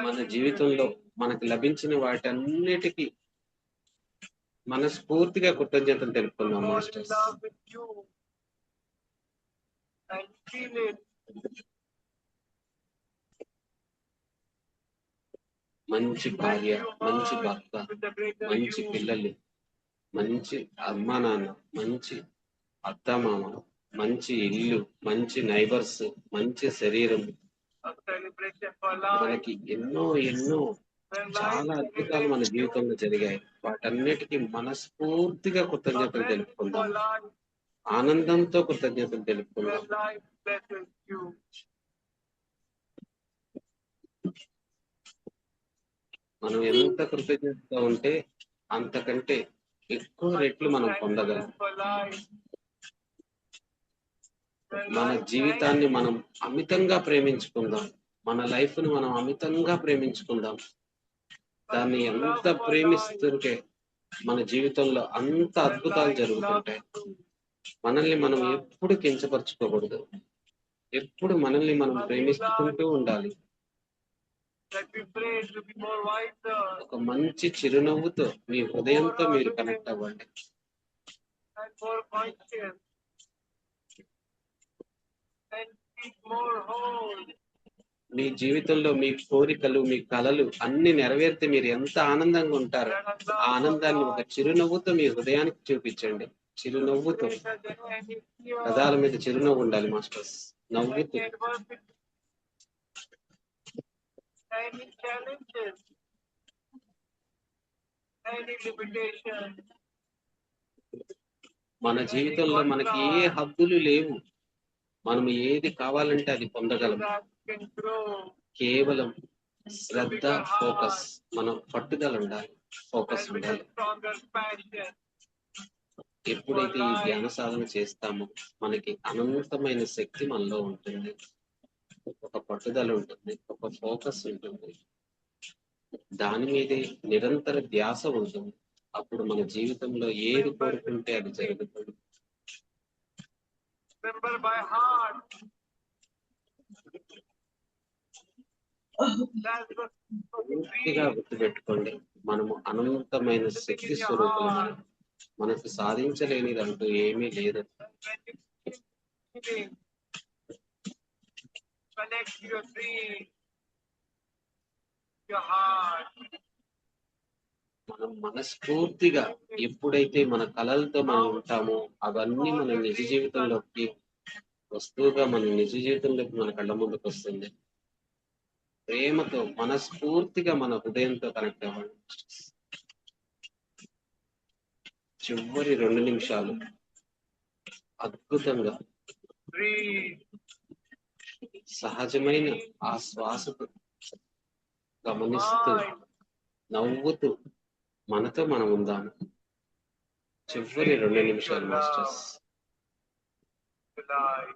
మన జీవితంలో మనకు లభించిన వాటన్నిటికీ మనస్ఫూర్తిగా కృతజ్ఞతలు తెలుపుకుందాం మాస్టర్స్. మంచి భార్య, మంచి భర్త, మంచి పిల్లలు, మంచి అమ్మా నాన్న, మంచి అత్తమామ, మంచి ఇల్లు, మంచి నైబర్స్, మంచి శరీరం. మనకి ఎన్నో ఎన్నో చాలా అద్భుతాలు మన జీవితంలో జరిగాయి. వాటన్నిటికీ మనస్ఫూర్తిగా కృతజ్ఞతలు తెలుపుకుందాం. ఆనందంతో కృతజ్ఞతలు తెలుపుకుందాం. మనం ఎంత కృతజ్ఞతగా ఉంటే అంతకంటే ఎక్కువ రెట్లు మనం పొందగలం. మన జీవితాన్ని మనం అమితంగా ప్రేమించుకుందాం. మన లైఫ్ ని మనం అమితంగా ప్రేమించుకుందాం. దాన్ని ఎంత ప్రేమిస్తుంటే మన జీవితంలో అంత అద్భుతాలు జరుగుతుంటాయి. మనల్ని మనం ఎప్పుడు కించపరచుకోకూడదు. ఎప్పుడు మనల్ని మనం ప్రేమిస్తుంటూ ఉండాలి. that we pray to be more wiser ఒక మంచి చిరునవ్వుతో మీ హృదయంతో మీరు కనెక్ట్ అవ్వండి. and more conscious and keep more whole. మీ జీవితంలో మీ కోరికలు, మీ కలలు అన్ని నెరవేరితే మీరు ఎంత ఆనందంగా ఉంటారో ఆ ఆనందాన్ని ఒక చిరునవ్వుతో మీ హృదయానికి చూపించండి. చిరునవ్వుతో, పదాల మీద చిరునవ్వు ఉండాలి మాస్టర్స్. నవ్వుతూ Any challenges, any limitation, మన జీవితంలో మనకి ఏ హద్దులు లేవు. మనం ఏది కావాలంటే అది పొందగలం. that can grow. కేవలం శ్రద్ధ, ఫోకస్, మనం పట్టుదల ఉండాలి, ఫోకస్ And with a ఉండాలి. stronger passion. ఎప్పుడైతే ఈ ధ్యాన సాధన చేస్తామో మనకి అనంతమైన శక్తి మనలో ఉంటుంది. ఒక పట్టుదల ఉంటుంది, ఒక ఫోకస్ ఉంటుంది, దాని మీదే నిరంతర ధ్యాస ఉంటుంది. అప్పుడు మన జీవితంలో ఏది కోరుకుంటే అది జరుగుతుంది. Remember by heart. That's the పూర్తిగా గుర్తుపెట్టుకోండి, మనము అనంతమైన శక్తి స్వరూపులు. మనకు సాధించలేనిదంటూ ఏమీ లేదు. feeling. Connect your dream, your heart. మనం మనస్ఫూర్తిగా ఎప్పుడైతే మన కళలతో మనం ఉంటామో అవన్నీ మన నిజ జీవితంలోకి వస్తువుగా మన నిజ జీవితంలోకి మన కళ్ళ ముందుకు వస్తుంది. ప్రేమతో మనస్ఫూర్తిగా మన హృదయంతో కనెక్ట్ అవ్వండి. చివరి 2 నిమిషాలు అద్భుతంగా Breathe. సహజమైన ఆ శ్వాసతో గమనిస్తూ నవ్వుతూ మనతో మనం ఉందాము. చివరి 2 నిమిషాలు మాస్టర్స్. Alive.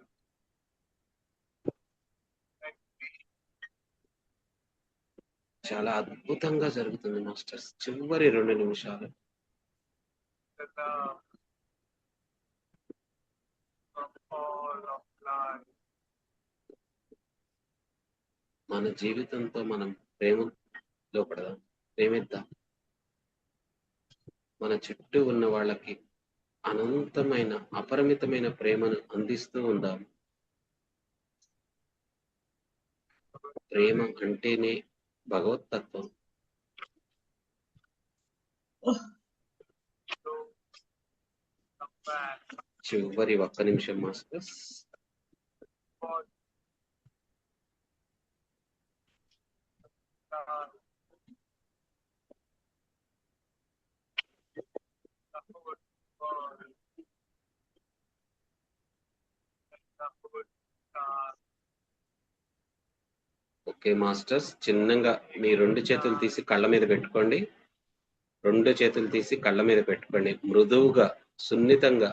చాలా అద్భుతంగా జరుగుతుంది మాస్టర్స్. చివరి 2 నిమిషాలు The love from all of life. మన జీవితంతో మనం ప్రేమలో పడదాం, ప్రేమిద్దాం. మన చుట్టూ ఉన్న వాళ్ళకి అనంతమైన అపరిమితమైన ప్రేమను అందిస్తూ ఉందాం. ప్రేమ అంటేనే భగవతత్వం. Come back. చివరి 1 నిమిషం masters. God. The whole world. The whole star. Okay masters, చిన్నగా మీ 2 చేతులు తీసి కళ్ళ మీద పెట్టుకోండి. 2 చేతులు తీసి కళ్ళ మీద పెట్టుకోండి. మృదువుగా, సున్నితంగా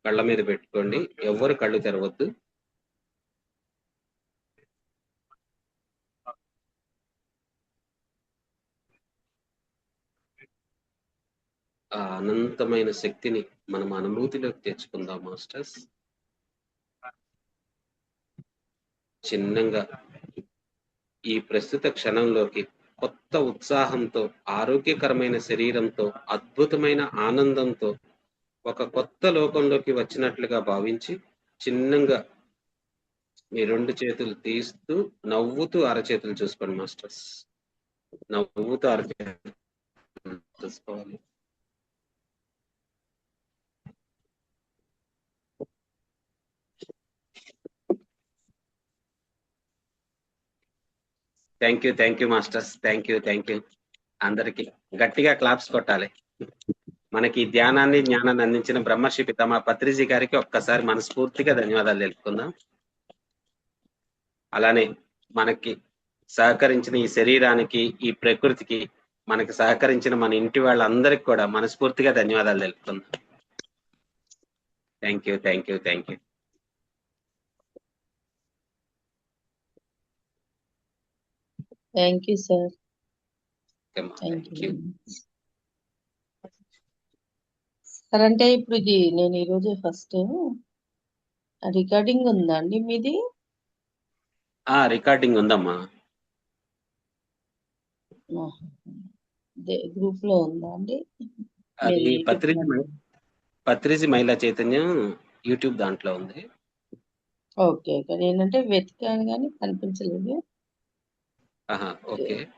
కళ్ళ మీద పెట్టుకోండి. ఎవ్వరు కళ్ళు తెరవద్దు. ఆ అనంతమైన శక్తిని మనం అనుభూతిలోకి తెచ్చుకుందాం మాస్టర్స్. చిన్నగా ఈ ప్రస్తుత క్షణంలోకి కొత్త ఉత్సాహంతో, ఆరోగ్యకరమైన శరీరంతో, అద్భుతమైన ఆనందంతో ఒక కొత్త లోకంలోకి వచ్చినట్లుగా భావించి చిన్నగా మీ 2 చేతులు తీస్తూ నవ్వుతూ అరచేతులు చూసుకోండి మాస్టర్స్. నవ్వుతూ అరచేతులు చూసుకోవాలి. Thank you masters. Thank you. అందరికి గట్టిగా క్లాప్స్ కొట్టాలి. మనకి ఈ ధ్యానాన్ని, జ్ఞానాన్ని అందించిన బ్రహ్మర్షి పితామహ పత్రిజీ గారికి ఒక్కసారి మనస్ఫూర్తిగా ధన్యవాదాలు తెలుపుకుందాం. అలానే మనకి సహకరించిన ఈ శరీరానికి, ఈ ప్రకృతికి మనకి సహకరించిన మన ఇంటి వాళ్ళందరికి కూడా మనస్ఫూర్తిగా ధన్యవాదాలు తెలుపుకుందాం. Thank you. Thank you sir. Thank you. Sir అంటే ఇప్పుడు ఇది నేను ఈరోజే ఫస్ట్ రికార్డింగ్ ఉందా అండి మీది? రికార్డింగ్ ఉందమ్మా. గ్రూప్ లో ఉందా అండి? అది మీరు యూట్యూబ్ పత్రిజి మహిళా చైతన్యం యూట్యూబ్ దాంట్లో ఉంది. ఓకే. ఓకే. నేనంటే వెతికాను గానీ కనిపించలేదు. ఓకే.